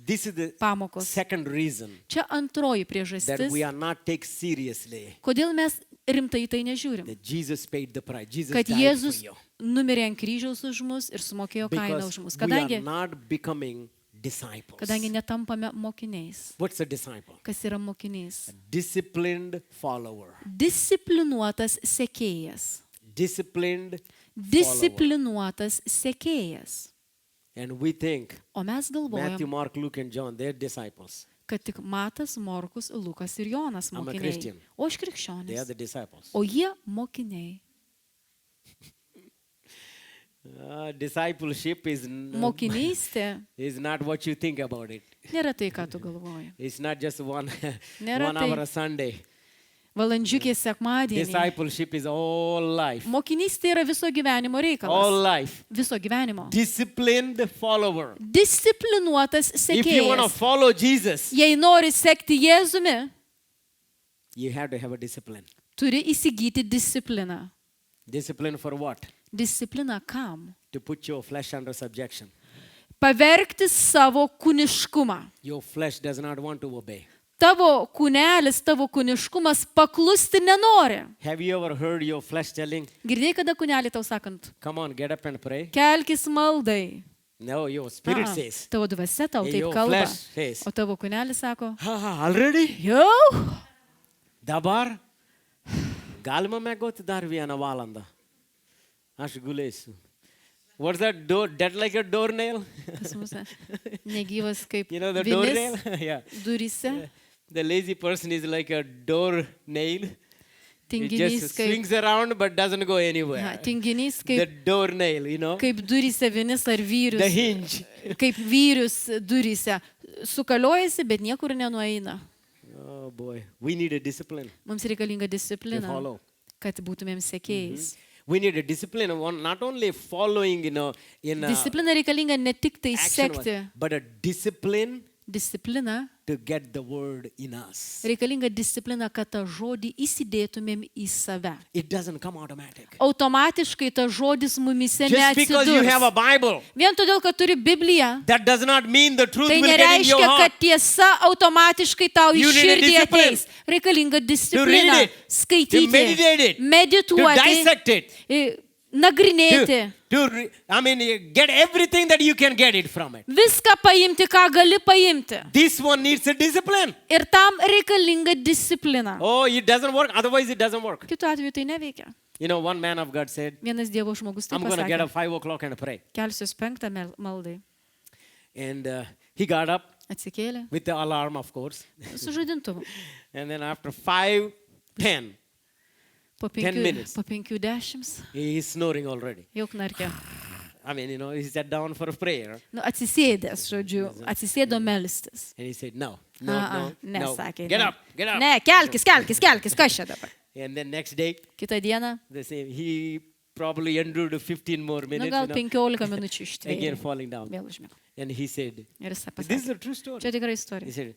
This is the Pamokos. second reason Čia antroji that priežastis, we are not take seriously kodėl mes rimtai į tai nežiūrim. that Jesus paid the price. Jesus Kad died Jėzus for you. numirė ant kryžiaus už mus ir sumokėjo kainą Because už mus. we are Kadangi not becoming disciples. netampame mokiniais. What's a disciple? Kas yra mokinys? A disciplined follower. Disciplinuotas sekėjas. Disciplined follower. Disciplinuotas sekėjas. And we think O mes Matthew, galvojam, Mark, Luke, and John, they're disciples. kad tik Matas, Morkus, Lukas ir Jonas I'm a mokiniai. Christian. O aš They are krikščionis. the disciples. O jie mokiniai. Discipleship is Mokinystė is not what you think about it. nėra tai, ką tu galvoji. It's not just one Nėra one tai. hour a Sunday. Valandžiukės sekmadienį. Discipleship is all life. Mokinystė yra viso gyvenimo All reikalas. life. Viso gyvenimo. Disciplined follower. Disciplinuotas If you want to sekėjas. follow Jesus, Jei nori sekti Jėzumi, you have to have a discipline. turi įsigyti discipliną. Discipline for what? Disciplina kam? To put your flesh under subjection. Pavergti savo kūniškumą. Your flesh does not want to obey. Tavo kūnelis, tavo kūniškumas paklusti nenori. Have you ever heard your flesh telling, Girdėjai kada kūnelį tau sakant, come on, get up and pray? kelkis maldai. No, your spirit says. Tavo dvasia tau taip Your kalba. flesh says. O tavo kūnelis sako, Already? jau, Dabar? Galima mėgoti dar vieną valandą. Aš gulėsiu. What's that door? Dead like a doornail? pas mus negyvas kaip You know the vinis doornail? Yeah. duryse, The lazy person is like a doornail. It tinginys just kaip, swings around but doesn't go anywhere. tinginys The kaip, doornail, you know? kaip duryse vinis ar The vyrius, hinge. kaip vyrius duryse. Sukaliojasi, bet niekur nenueina. Oh boy. We need a discipline Mums reikalinga to disciplina, follow. kad būtumėm sekėjais. We need a discipline, not only following, in Disciplina reikalinga ne tik tai action, sekti, but a discipline disciplina, to get the word in us. reikalinga disciplina, kad tą žodį įsidėtumėm į save. It doesn't come automatic. Automatiškai tas žodis mumise Just because you have a neatsidurs. Bible, Vien todėl, kad turi Bibliją, that does not mean the truth tai will get in your nereiškia, heart. kad tiesa automatiškai tau į You need a širdį discipline. ateis. Reikalinga To disciplina, read it, to skaityti, meditate it, to medituoti, dissect it, nagrinėti. Get everything that you can get it from it. Viską paimti, ką gali paimti. This one needs a discipline. Ir tam reikalinga disciplina. Oh, it doesn't work. Otherwise, it doesn't work. Kitu atveju tai neveikia. You know, one man of God said, Vienas Dievo žmogus taip I'm going to get pasakė. up 5 o'clock and pray. Kelsiuos 5 maldai. And he got up Atsikėlė. with the alarm, of course. Su žadintuvu. And then after 5:10, Po 10 minutes. 5:10 he's snoring already. jau knarkė. He sat down for a prayer. Nu, atsisėdęs, žodžiu, atsisėdo melstis. And he said, no, no. Nesakė. Get ne. up, get up. Ne, kelkis, kas čia dabar? And then next day, Kitą dieną, the same. He probably endured 15 more nu minutes. gal 15 minučių Again ištvėrė. falling down. Vėl užmėgo. And he said, Ir jis this is pasakė. a true story. Čia tikrai He istorija. said,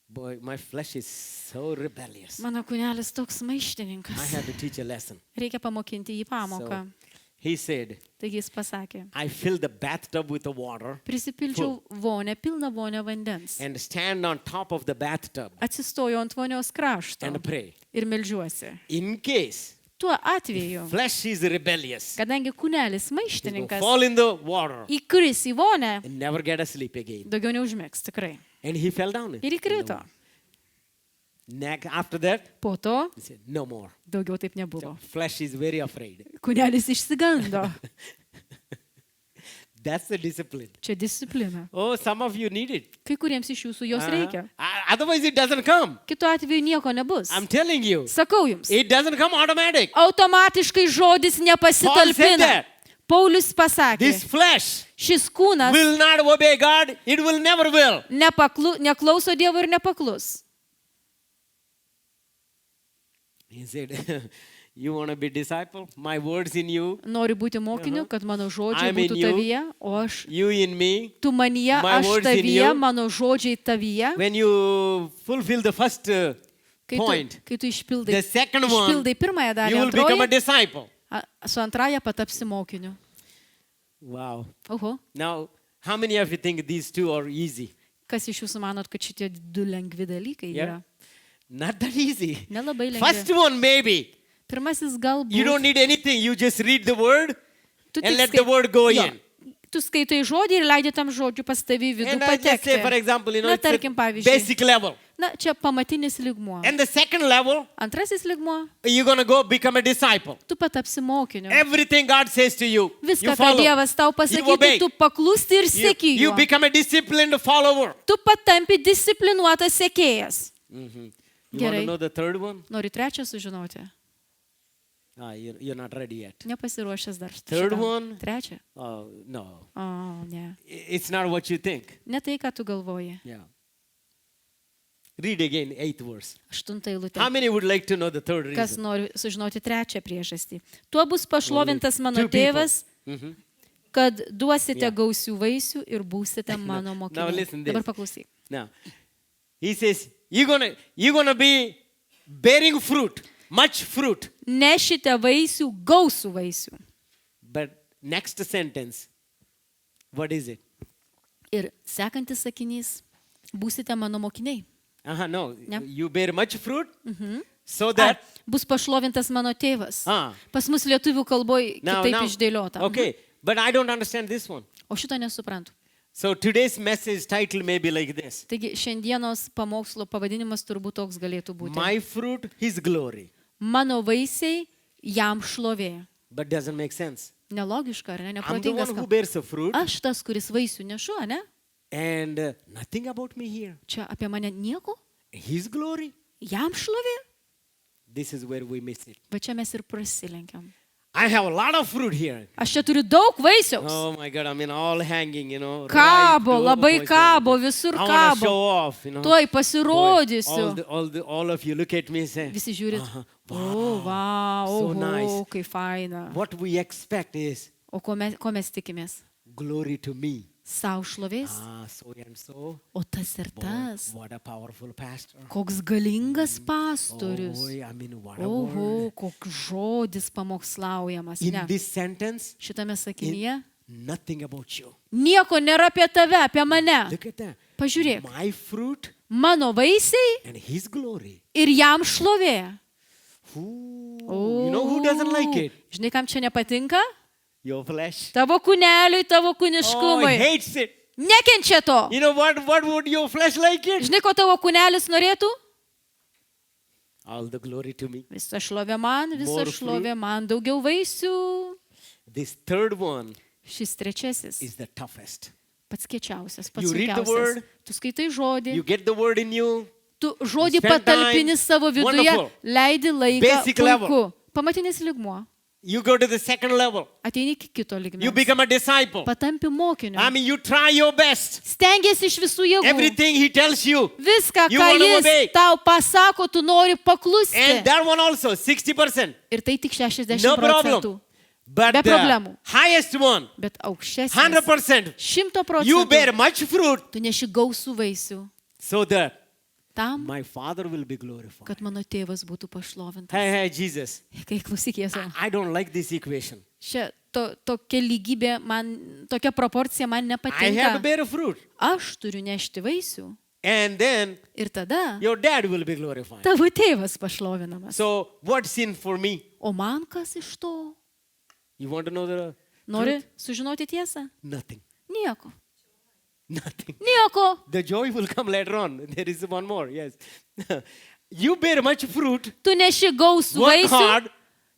boy, my flesh is so rebellious. Mano kūnelis toks I maištininkas. had to teach a lesson. Reikia pamokinti jį pamoką. He said, Taigi jis pasakė. I fill the bathtub with the water Prisipildžiau vonę, pilną vonę vandens. and stand on top of the bathtub Atsistoju ant vonios krašto and pray. ir meldžiuosi. In case Tuo atveju, flesh is rebellious, kadangi kūnelis he's going to maištininkas, fall in the water įkris į vonę, and never get asleep again. daugiau neužmėgs, tikrai. And he fell down. Ir įkrito. After that, Po to he said, no more. daugiau taip nebuvo. Flesh is very afraid. Kūnelis išsigando. That's the discipline. Čia disciplina. Oh, some of you need it. Kai kuriems iš jūsų jos reikia. Otherwise, it doesn't come. Kitu atveju nieko nebus. I'm telling you, Sakau jums, it doesn't come automatic. automatiškai žodis Paul said nepasitalpina. that. Paulius pasakė, This flesh šis kūnas will not obey God. It will never will. neklauso Dievo ir nepaklus. He said, you want to be disciple? My words in you, Nori būti mokiniu, kad mano žodžiai I'm in būtų you. tavyje, o aš you in me. tu manyje, My aš words in tavyje, you. mano žodžiai tavyje. When you fulfill the first point, Kai tu išpildai, the second one, išpildai pirmąją dalį, you will become a antroji, disciple. su antraja patapsi mokiniu. Wow. Oho, Now, how many of you think these two are easy? kas iš jūsų manot, kad šitie du lengvi dalykai Yeah. yra? Not that easy. Nelabai First lengvi. one, maybe. Pirmasis You galbūt. don't need anything. You just read the word Tu and tik let the word go Jo. in. Tu skaitai žodį ir leidi tam žodžiu pas tavį vidų And let's say, for patekti. example, Na, it's a tarkim, pavyzdžiui. basic level. Na, čia pamatinis lygmuo. And the second level, Antrasis lygmuo, you're going to go become a disciple. tu patapsi mokiniu. Everything God says to you, you Viską, ką follow. Dievas tau obey. pasakytų, tu paklūsti ir seki You juo. become a disciplined follower. Tu patampi disciplinuotas sekėjas. You want Gerai. to know the third one? Nori trečią sužinoti? You're not ready yet. Nepasiruošęs dar. Third šitam. one? Trečią? Oh, no. O, ne. It's not what you think. Ne tai, ką tu galvoji. Yeah. Read again, 8th verse. 8 eilutė. How many would like to know the third Kas reason? nori sužinoti trečią priežastį? Tuo bus pašlovintas mano Two people. tėvas, Mhm. kad duosite Yeah. gausių vaisių ir būsite mano Now mokiniai. listen this. Dabar paklausyk. Now, he says, you're gonna be bearing fruit, much fruit. Nešite vaisių, gausų vaisių. But next sentence, what is it? Ir sekantis sakinys, būsite mano mokiniai. No, Yeah. you bear much fruit so that... Bus pašlovintas mano tėvas. Ah. Pas mus lietuvių kalboje kitaip išdėliota. Okay, but I don't understand this one. O šito nesuprantu. So today's message title may be like this. Taigi šiandienos pamokslo pavadinimas turbūt toks galėtų būti. My fruit, his glory. Mano vaisiai, jam šlovė. But doesn't make sense. Nelogiška, ar ne? I'm the Neprotingas. one who bears a fruit Aš tas, kuris vaisių nešu, ne? and nothing about me here. Čia apie mane nieko? His glory. Jam šlovė? This is where we miss it. Va čia mes ir prasilenkiam. I have a lot of fruit here. Aš čia turiu daug vaisiaus. Oh my God, all hanging, Kabo, right labai to- kabo, visur I want to show kabo. off, Tuoj Boy, pasirodysiu. all of you look at me and say, Visi žiūrit. Wow, O, va, so oho, nice. kaip faina. what we expect is O ko mes tikimės? glory to me. Savo šlovės. So and so. O tas ir tas. What a powerful pastor. Koks galingas pastorius. I mean, what a Oho, word. koks žodis pamokslaujamas. In Ne. this sentence, Šitame sakinyje nothing about you. nieko nėra apie tave, apie mane. Look at that. Pažiūrėk, My fruit mano vaisiai and his glory. ir jam šlovė. You know who doesn't like it? Žinai, kam čia nepatinka? Your flesh. Tavo kūneliui, tavo Oh, kūniškumui. it hates it. Nekenčia to. You know what would your flesh like it? Žinai, ko tavo kūnelis norėtų? All the glory to me. Visa šlovė man, visa More šlovė man, daugiau vaisių. This third one Šis trečiasis, is the toughest. pats kiečiausias, pats You read the sunkiausias. word. Tu skaitai žodį, You get the word in you. tu žodį spend patalpini time. savo viduje, Wonderful. leidi laiką. Basic level. Puiku. Pamatinis lygmuo. You go to the second level. Ateini iki kito You lygmens. become a disciple. Patampi mokiniu. I mean, you try your best. Stengiasi iš visų jėgų. Everything he tells you. Viską, You ką wanna jis obey. tau pasako, tu nori paklusti. And that one also, 60%. Ir tai tik 60 No procentų. problem. But Be the problemų. highest one, Bet aukštesnis. 100%. 100 You bear procentų. much fruit Tu neši gausų vaisių. so that Tam, my Father will be glorified. kad mano tėvas būtų pašlovintas. Hey, Jesus. Kai klausyk Jėzau. I don't like this equation. Čia tokia lygybė, man, tokia proporcija man I have to nepatinka. bear fruit. Aš turiu nešti vaisių. And then Ir tada your dad will be glorified. tavo tėvas pašlovinamas. So what's in for me? O man kas iš to? You want to know the Nori truth? sužinoti tiesą? Nothing. Nieko. Nothing. Nieko. The joy will come later on. There is one more. Yes. You bear much fruit, Tu neši gausų work vaisių, hard,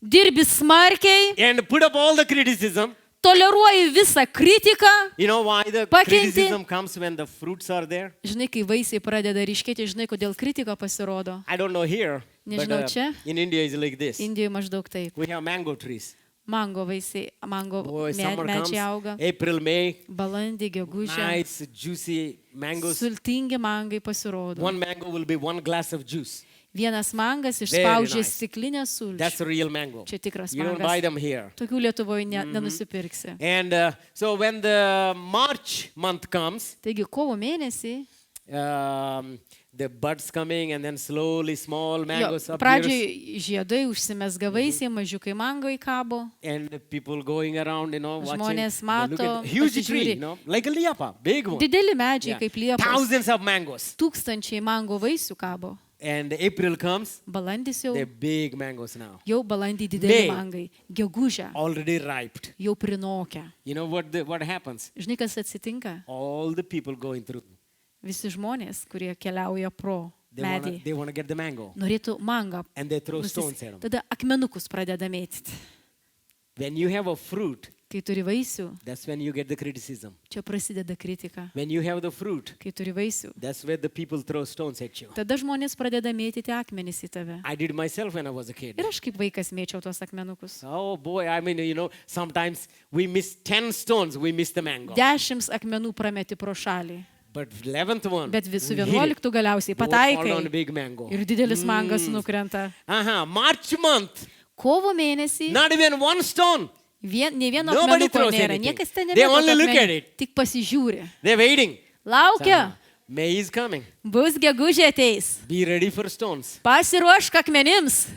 dirbi smarkiai, and put up all the criticism. toleruoji visą kritiką. You know why the Pakenti. criticism comes when the fruits are there? Žinai, kai vaisiai pradeda ryškėti, žinai, kodėl kritika pasirodo. I don't know here, but Nežinau čia. in India it's like this. Indijoje maždaug taip. We have mango trees. Mango vaisiai, mango Boy, summer comes, medžiai auga. April, May, Balandį, gegužę. nice, juicy mangoes. Sultingi mangai pasirodo. One mango will be one glass of juice. Vienas mangas Very išspaudžia nice. stiklinę sulčių. That's a real mango. Čia tikras You don't buy mangas. them here. Tokių Lietuvoje nenusipirksi. And so when the March month comes, Taigi kovo mėnesį, the buds coming and then slowly small jo, mangoes appears pradžiai žiedai užsimesga vaisiai, mažiukai mangai kabo. and the people going around, watching. Žmonės They look mato, at huge tree, pasižiūri. like a liapa, big one. Dideli medžiai, Yeah. kaip liepos. Thousands of mangoes. Tūkstančiai mango vaisių kabo. And April comes, Balandis jau, they're big mangoes now, jau balandį dideli May. mangai. Gegužę already ripe. jau prinokę. You know what happens? Žinai, kas atsitinka? All the people going through, Visi žmonės, kurie keliauja pro medį, they want to get the mango, norėtų mangą. and they throw stones at them. Tada akmenukus pradeda mėtyti. When you have a fruit, Kai turi vaisių, that's when you get the criticism. čia prasideda kritika. When you have the fruit, Kai turi vaisių, that's where the people throw stones at you. tada žmonės pradeda mėtyti akmenis į tave. I did myself when I was a kid. Ir aš kaip vaikas mėčiau tuos akmenukus. Oh boy, I mean, sometimes we miss 10 stones, we miss the mango. 10 akmenų prameti pro šalį. But 11th one, Bet visų we hit it. 11 galiausiai Both fall on pataikai. a big mango. Ir didelis mangas nukrenta. March month, Kovo mėnesį not even one stone. ne vieno Nobody akmenuko throws nėra. anything. Niekas ten They only look at nemėto. it. Tik pasižiūri. They're waiting. Laukia. May is coming. Bus gegužė ateis. Be ready for stones. Pasiruošk akmenims.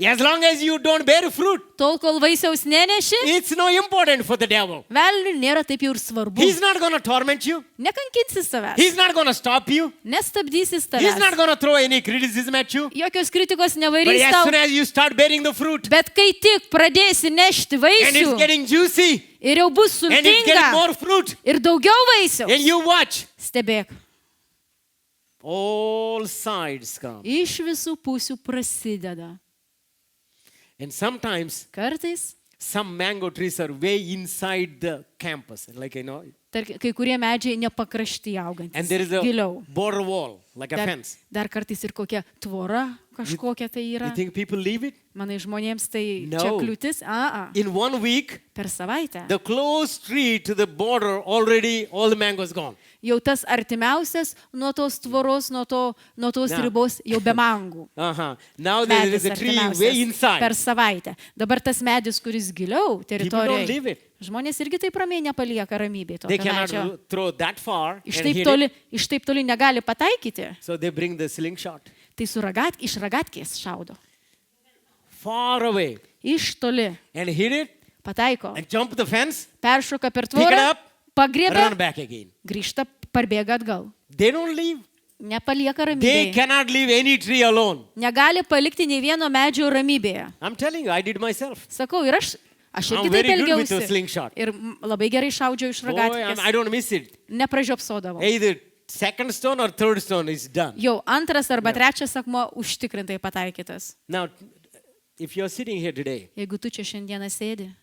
As long as you don't bear fruit, Tol, kol vaisiaus neneši, it's no important for the devil. velniui nėra taip jau ir svarbu. He's not going to torment you. Nekankinsis tavęs. He's not going to stop you. Nestabdysis He's not tavęs. going to throw any criticism at you. Jokios kritikos But nevarys as tau. soon as you start bearing the fruit, Bet kai tik pradėsi nešti and vaisių it's getting juicy, ir jau bus and it's getting sultinga more fruit, ir daugiau vaisiaus, and you watch, stebėk. all sides come. Iš visų pusių prasideda. And sometimes Kartais, some mango trees are way inside the campus, like kai kurie medžiai nepakrašty and augantis. there is a Giliau. border wall. like a fence. Dar kartais ir kokia tvora kažkokia tai yra. You think people leave it? Manai, žmonėms tai No. čia kliūtis. In 1 week, Per savaitę. the close tree to the border, already all the mangoes gone. Jau tas artimiausias nuo tos tvoros, nuo tos Na. ribos jau be mangų. Now there is Medis a tree way artimiausias inside. per savaitę. Dabar tas medis, kuris giliau People don't teritorijoje. leave it. Žmonės irgi taip ramiai nepalieka ramybėje to They medžio. cannot throw that far and Iš hit taip it. toli negali pataikyti. So they bring the slingshot Tai iš ragatkės šaudo. far away Iš toli and hit it pataiko. and jump the fence, Peršoka per pick it tvorą, up, pagriebia, run back again. grįžta, parbėga atgal. They don't leave. Nepalieka They ramybėje. cannot leave any tree alone. Negali palikti nei vieno medžio ramybėje. I'm telling you, I did myself. Sakau, ir aš irgi I'm taip very good with the elgiausi. slingshot. Ir labai gerai šaudžiau iš Boy, ragatkės. I don't miss it. Nepražiopsodavau. Either second stone or third stone is done. Jau antras arba trečias akmuo užtikrintai pataikytas. Now, if you're sitting here today, Jeigu tu čia šiandieną sėdi,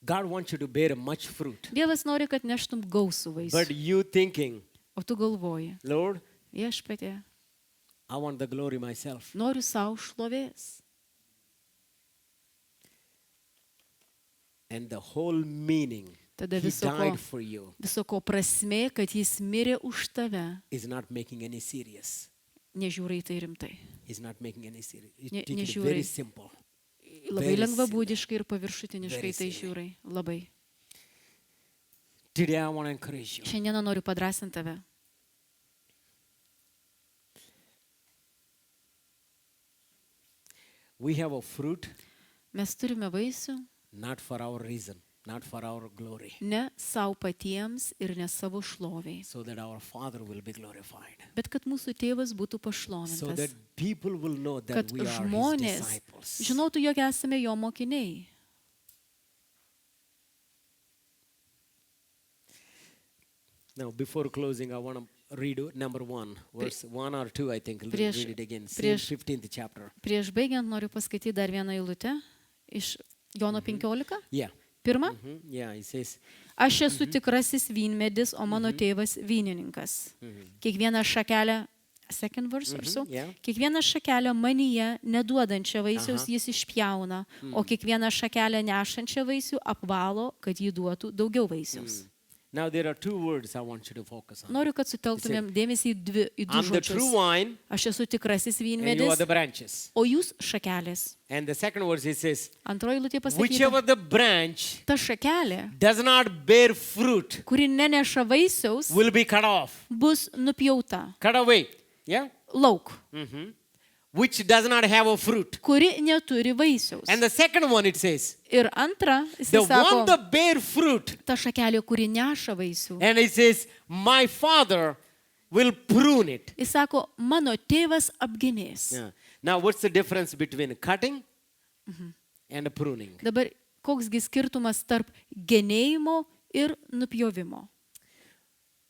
God wants you to bear much fruit. Dievas nori, kad neštum gausų But vaisių. you thinking, O tu galvoji, Lord, viešpatie, I want the glory myself. noriu savo šlovės. And the whole meaning, Tada He viso died ko, for you, viso ko prasmė, kad jis mirė už tave, is not making any serious. nežiūrai tai rimtai. He's not making any serious. Ne- Take it nežiūri. very simple. Labai Very lengvabūdiškai ir paviršutiniškai Very tai silly. žiūrai. Labai. Today I want to encourage you. Šiandieną noriu padrasinti tave. We have a fruit Mes turime vaisių not for our reason, not for our glory, ne savo patiems ir ne savo šloviai, so that our Father will be glorified. bet kad mūsų tėvas būtų So pašlovintas. that people will know that Kad we are His žmonės disciples. žinotų, jog esame jo mokiniai. Now, before closing, I want to read number 1, verse 1 or 2, I think. Prieš- Read it again. Same prieš- 15th chapter. Prieš baigiant noriu paskaityti dar vieną eilutę iš Jono 15. Yeah. Pirmą. Yeah, it says, Aš esu tikrasis vynmedis, o mano tėvas vynininkas. Kiekviena šakelė, second verse or so, yeah. kiekviena šakelė manyje neduodančia vaisiaus jis išpjauna, o kiekviena šakelė nešančia vaisių apvalo, kad jį duotų daugiau vaisiaus. now there are 2 words I want you to focus on. Noriu, kad sutelktumėm dėmesį į du I'm the true žodžius. vine, Aš esu tikrasis and you are vynmedis, the branches. o jūs šakelės. And the second verse, it says, Antroji eilutė pasakyta, whichever the branch ta šakelė, does not bear fruit kuri neneša vaisiaus, will be cut off, bus nupjauta. cut away. Yeah? Lauk, Which does not have a fruit. kuri neturi vaisiaus. And the second one, it says, Ir antra, the jis sako, one that bear fruit. ta šakelė, kuri neša vaisių. And it says, my Father will prune it. Jis sako, mano tėvas apginės. Yeah. Now, what's the difference between cutting and pruning? Dabar koksgi skirtumas tarp genėjimo ir nupjovimo?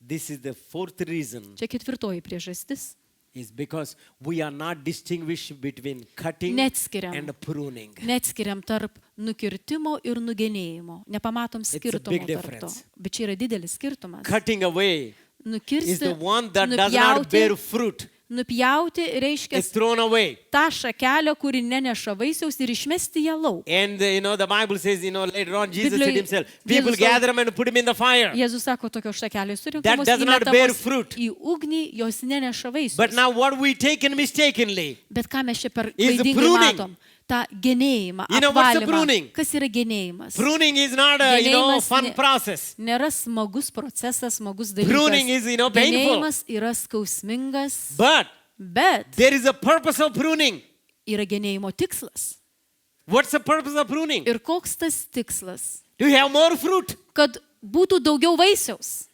This is the 4th reason, Čia ketvirtoji priežastis. is because we are not distinguished between cutting Neatskiriam. and pruning. Neatskiriam tarp nukirtimo ir nugenėjimo. Nepamatom a skirtumo big tarp to. difference. Bet čia yra didelis skirtumas. Cutting away is Nukirsti, the one that does not bear fruit. nupjauti reiškia It's thrown away. tą šakelę, kuri neneša vaisiaus ir išmesti ją lauk. And the Bible says, later on, Jesus Biblioj- said himself, people Jėzus- gather them and put them in the fire. Jėzus sako, tokios šakelės That surinkamos, does not bear įmetamos fruit. į ugnį, jos neneša vaisius. But now what we taken mistakenly Bet ką mes čia per is the klaidingai pruning. matom? Ta genėjimą, You know what's the apvalymą. pruning? Kas yra genėjimas? Pruning is not a Genėjimas fun ne- process. Nėra smagus procesas, smagus dalykas. Pruning is, painful. Genėjimas yra skausmingas, But bet there is a purpose of pruning. yra genėjimo tikslas. What's the purpose of pruning? Ir koks tas tikslas? To have more fruit. Kad būtų daugiau vaisiaus.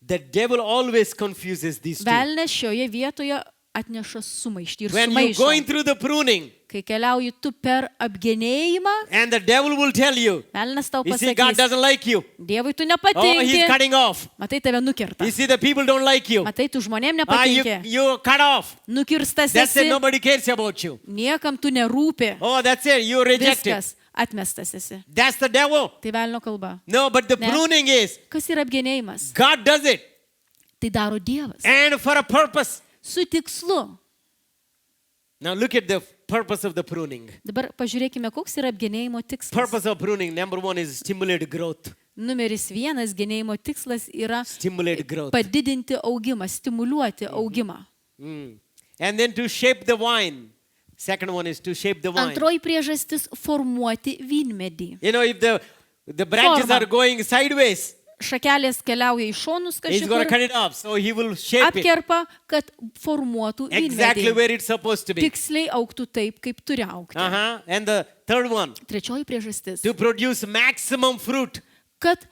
The devil always confuses these two. Velnės šioje vietoje atneša sumaištį ir When you're going sumaišo. through the pruning, Kai keliauji tu per apgenėjimą, and the devil will tell you, velnas tau you see, God pasakys, doesn't like you. Dievui tu Oh, he's nepatinki. cutting off. Matai, tave nukirta. You see, the people don't like you. Matai, tu žmonėm You nepatinki. cut off. Nukirstas That's it. esi. Nobody cares about you. Niekam tu nerūpi. Oh, that's it. You're rejected. Viskas. Atmestas esi. That's the devil. Tai velnio kalba. No, but the Ne. pruning is Kas yra apgenėjimas? God does it. Tai daro Dievas. And for a purpose. Su tikslu. Now look at the purpose of the pruning. Dabar pažiūrėkime, koks yra apgenėjimo tikslas. Purpose of pruning, number one is stimulate growth. Numeris 1 genėjimo tikslas yra Stimulate growth. padidinti augimą, stimuliuoti augimą. And then to shape the vine. Second one is to shape the vine. Antroji priežastis - formuoti vynmedį. You know, if the branches Forma. are going sideways, Šakelės keliauja į šonus he's going to kažkur, cut it off. So he will shape it apkerpa, kad formuotų exactly vynmedį. where it's supposed to be. Tiksliai augtų taip, kaip turi augti. And the third one, Trečioji priežastis to produce maximum fruit. - kad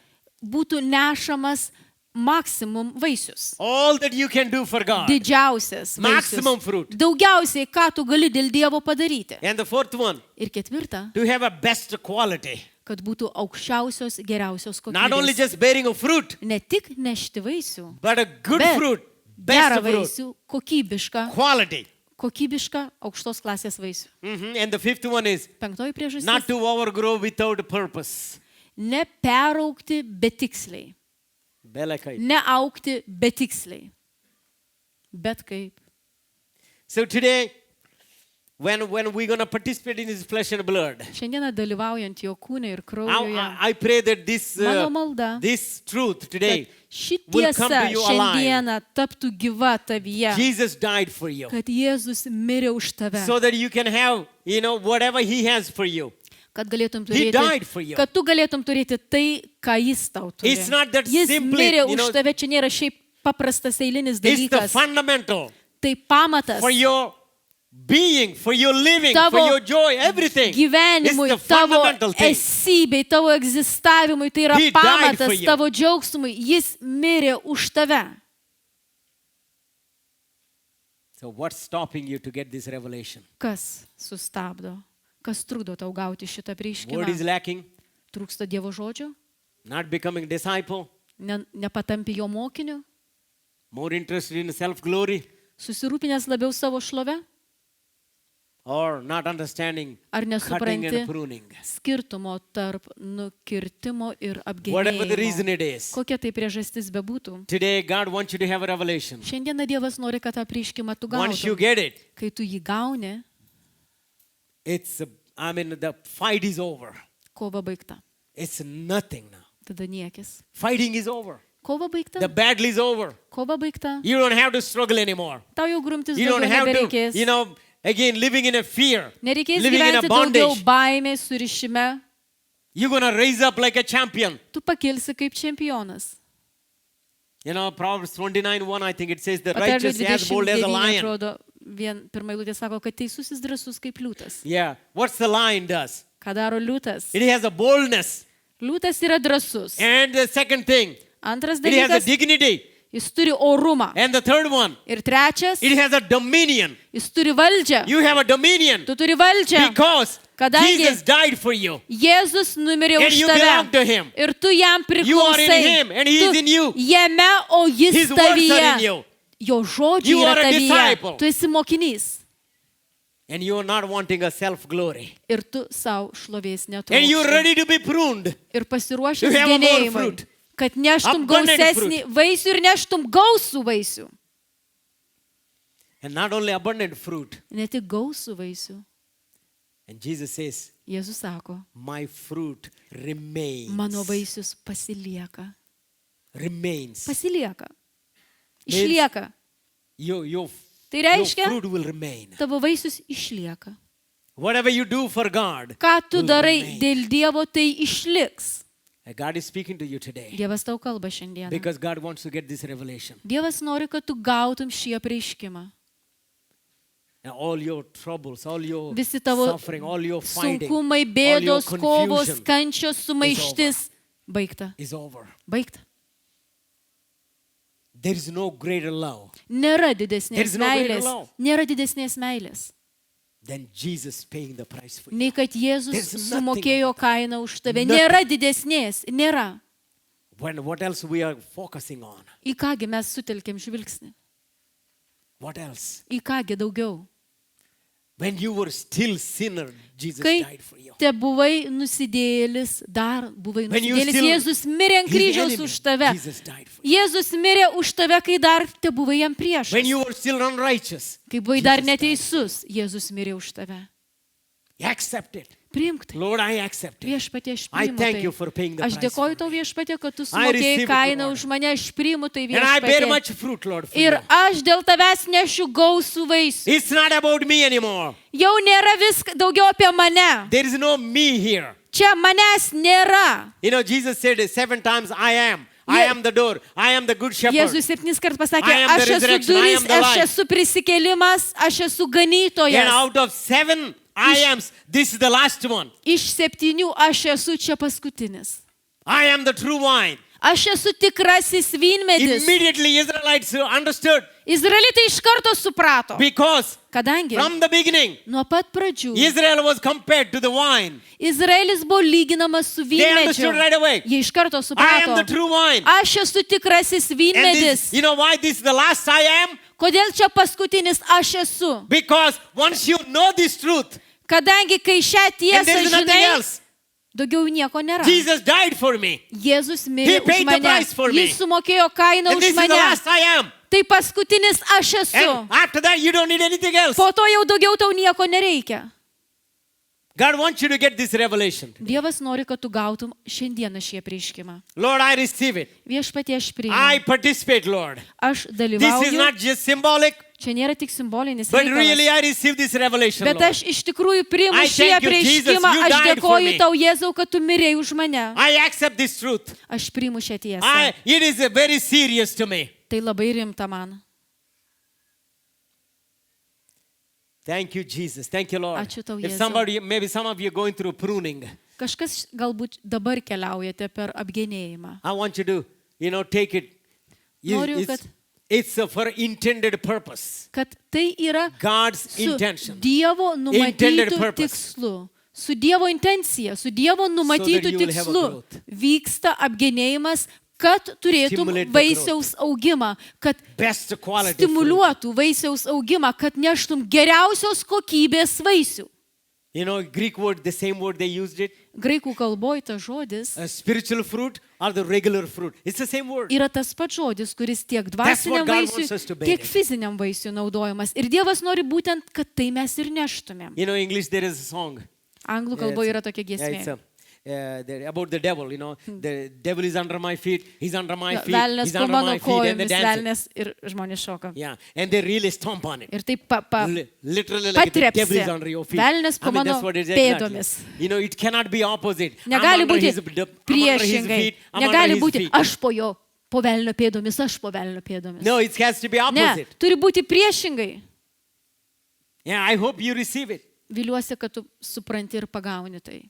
būtų nešamas maksimum vaisius. All that you can do for God. Didžiausias Maximum vaisius. fruit. Daugiausiai, ką tu gali dėl Dievo padaryti. And the fourth one, Ir ketvirta, to have a best quality. kad būtų aukščiausios, geriausios Not only kokybės. just bearing a fruit, Ne tik nešti vaisių, but a good bet fruit. gerą Best fruit. vaisių, kokybišką, Quality. aukštos klasės vaisių. And the fifth one is Penktoji priežastis not to overgrow without a purpose. - neperaugti betiksliai. Belakai. Neaugti betiksliai. Bet kaip. So today, when we're going to participate in His flesh and blood, Šiandieną dalyvaujant jo kūne ir kraujuje, I pray that mano malda, this truth kad today, ši will come tiesa to you alive. šiandieną taptų gyva tavyje, Jesus died for you, kad Jėzus mirė už tave, so that you can have, whatever He has for you. kad galėtum He died for turėti, you. kad tu galėtum turėti tai, ką Jis tau turi. It's not that Jis simply, mirė už tave, čia nėra šiaip paprastas eilinis It's the dalykas. fundamental Tai pamatas for your being, for your living, tavo for your joy, everything. gyvenimui, It's the tavo fundamental thing. esybei, tavo egzistavimui, tai yra He died for pamatas you. tavo džiaugsmui. Jis mirė už tave. So what's stopping you to get this revelation? Kas sustabdo? Kas trukdo tau gauti šitą Word is prieškimą? lacking, Trūksta Dievo žodžio? not becoming disciple, Nepatampi jo mokiniu? more interested in self-glory, Susirūpinęs labiau savo šlove? or not understanding Ar cutting nesupranti and pruning. skirtumo tarp nukirtimo ir Whatever the reason apgenėjimo? it is, Kokia tai priežastis bebūtų? today God wants you to have a revelation. Šiandieną Dievas nori, kad tą prieškimą tu Once you gautum. get it, Kai tu jį gauni, the fight is over. kova baigta. It's nothing now. Tada niekis. Fighting is over. Kova baigta. The battle is over. Kova baigta. You don't have to struggle anymore. Tau jau grumtis You don't daugiau have nebereikės. to, again, living in a fear, Nereikės living in a gyventi daugiau bondage. baimės, surišime. You're going to raise up like a champion. Tu pakilsi kaip čempionas. Proverbs 29:1, I think it says, the Patarlių righteous is as bold as a 29 lion. atrodo, pirmą eilutę sako, kad teisusis drąsus kaip liūtas. Yeah. What's the lion does? Ką daro liūtas? It has a boldness. Liūtas yra drąsus. And the second thing, Antras it has a dalykas, dignity. jis turi orumą. And the third one, Ir trečias, it has a dominion. jis turi valdžią. You have a dominion Tu turi valdžią. because Kadangi Jesus died for you. Jėzus numirė And už you belong to tave. him. Ir tu jam You are in priklausai. him and he is in you. Jame, o jis His words are in tavyje. you. Jo žodžiai You yra are a tavyje. disciple. Tu esi mokinys. And you are not wanting a self-glory. Ir tu savo šlovės And you're netrūksti. ready to be pruned. Ir pasiruošęs You have a more genėjimui. fruit. Kad neštum Abundant gausesnį vaisių ir neštum gausų vaisių. And not only abundant fruit. Ne tik gausų vaisių. And Jesus says, Jėzus sako, my fruit remains. mano vaisius pasilieka. Remains. Pasilieka. Išlieka. Your Tai reiškia, fruit will remain. tavo vaisius išlieka. Whatever you do for God, Ką tu will darai remain. dėl Dievo, tai išliks. And God is speaking to you today Dievas tau kalba šiandieną. because God wants to get this revelation. Dievas nori, kad tu gautum šį apreiškimą. And all your troubles, all your Visi tavo suffering, all your fighting, sunkumai, all your bėdos, kovos, confusion kančios, sumaištis. Baigta. is over. Baigta. There is no greater love Nėra There didesnės is no greater meilės. love. Nėra didesnės meilės. than Jesus paying the price for you. Nei kad Jėzus There's nothing sumokėjo about kainą už tave. Nothing. Nėra didesnės. Nėra. What else we are focusing on? Į kągi mes sutelkėm žvilgsnį? What else? Į kągi daugiau? When you were still sinner, Jesus Kai died for you. te buvai nusidėlis, dar buvai When you nusidėlis, still Jėzus mirė ant his kryžiaus enemy, už tave. Jesus died for you. Jėzus mirė už tave, kai dar te buvai jam priešas. When you were still unrighteous, Kai buvai dar Jesus died. neteisus, Jėzus mirė už tave. Accept it. Priimk tai. Lord, I accept it. Viešpatie, aš I priimu thank you tai. for paying the Aš price dėkoju for tau, me. viešpatie, kad tu I sumokėjai receive it, kainą Lord. už mane, aš priimu tai, And I bear viešpatie. much fruit, Lord, for Ir you. aš dėl tavęs nešiu gausų vaisių. It's not about me anymore. Jau nėra viskas daugiau apie mane. There is no me here. Čia manęs nėra. You know, Jesus said 7 times, I am. I am the door. I am the good shepherd. Jėzus 7 kartus pasakė, I am the aš esu resurrection, I durys, am the aš life. esu prisikėlimas, aš esu And ganytojas. out of 7 I ams, this is the last one. Iš 7 aš esu čia paskutinis. I am the true wine. Aš esu tikrasis vynmedis. Immediately Israelites understood Izraelitai iš karto suprato, because kadangi from the beginning, nuo pat pradžių Israel was compared to the wine. Izraelis buvo lyginamas su They vynmedžiu. understood right away. Jie iš karto I am suprato, the true wine. aš esu tikrasis And vynmedis. this, you know why this is the last I am? Kodėl čia paskutinis aš esu? Because once you know this truth, Kadangi kai šią and tiesą there is nothing žinai, else, daugiau nieko nėra. Jesus died for me. Jėzus He mirė paid už the mane. price for me. Jis sumokėjo kainą And this už is the mane. last I am. Tai paskutinis aš esu. And after that, you don't need anything else. Po to jau daugiau tau nieko nereikia. God wants you to get this revelation. Dievas nori, kad tu gautum šiandieną šį apreiškimą. Lord, I receive it. Viešpatie, aš I priimu. participate, Lord. Aš This is dalyvauju. not just symbolic, Čia nėra tik simbolinis but really reikalas. I receive this revelation, Bet Lord. aš iš tikrųjų priimu I šį thank you, Jesus, apreiškimą. you Aš died for me. dėkoju tau, Jėzau, kad tu mirėjai už mane. I accept this truth. Aš priimu šią tiesą. It is very serious to me. Tai labai rimta man. Thank you, Jesus. Thank you, Lord. Ačiū tau, If Jėzau. somebody, maybe some of you are going through pruning, Kažkas galbūt dabar keliaujate per apgenėjimą. I want you to, take it. Noriu, It's, kad- it's for intended purpose. Kad tai yra God's su intention. Dievo Intended numatytų purpose. tikslu. Su Dievo intencija, su Dievo numatytų you will have a tikslu growth. vyksta apgenėjimas, kad turėtum Stimulate the vaisiaus augimą, kad Best quality fruit. stimuliuotų vaisiaus augimą, kad neštum geriausios kokybės vaisių. Greek word, the same word they used it. Graikų kalboje tas žodis Spiritual fruit or the regular fruit. It's the same word. yra tas pats žodis, kuris tiek That's what dvasiniam God wants us vaisiui, to bear tiek it. fiziniam vaisiui naudojamas. Ir Dievas nori būtent, kad tai mes ir neštumėm. In English there is a song. Anglų kalboje yra tokia giesmė. About the devil, the devil is under my feet, he's under my feet, Velnės he's po under mano my feet, and they kojomis, dance. velnės ir žmonės šoka. Yeah, and they really stomp on it. Ir taip Literally like the devil is patrepsi. under your feet. Velnės po mano That's what it is exactly. pėdomis. It cannot be opposite. Negali I'm under būti his feet, priešingai. I'm under Negali his būti feet. aš po jo, po velnio pėdomis, aš po velnio pėdomis. No, it has to be Ne, opposite. turi būti priešingai. Yeah, I hope you receive it. Viliuosi, kad tu supranti ir pagauni tai.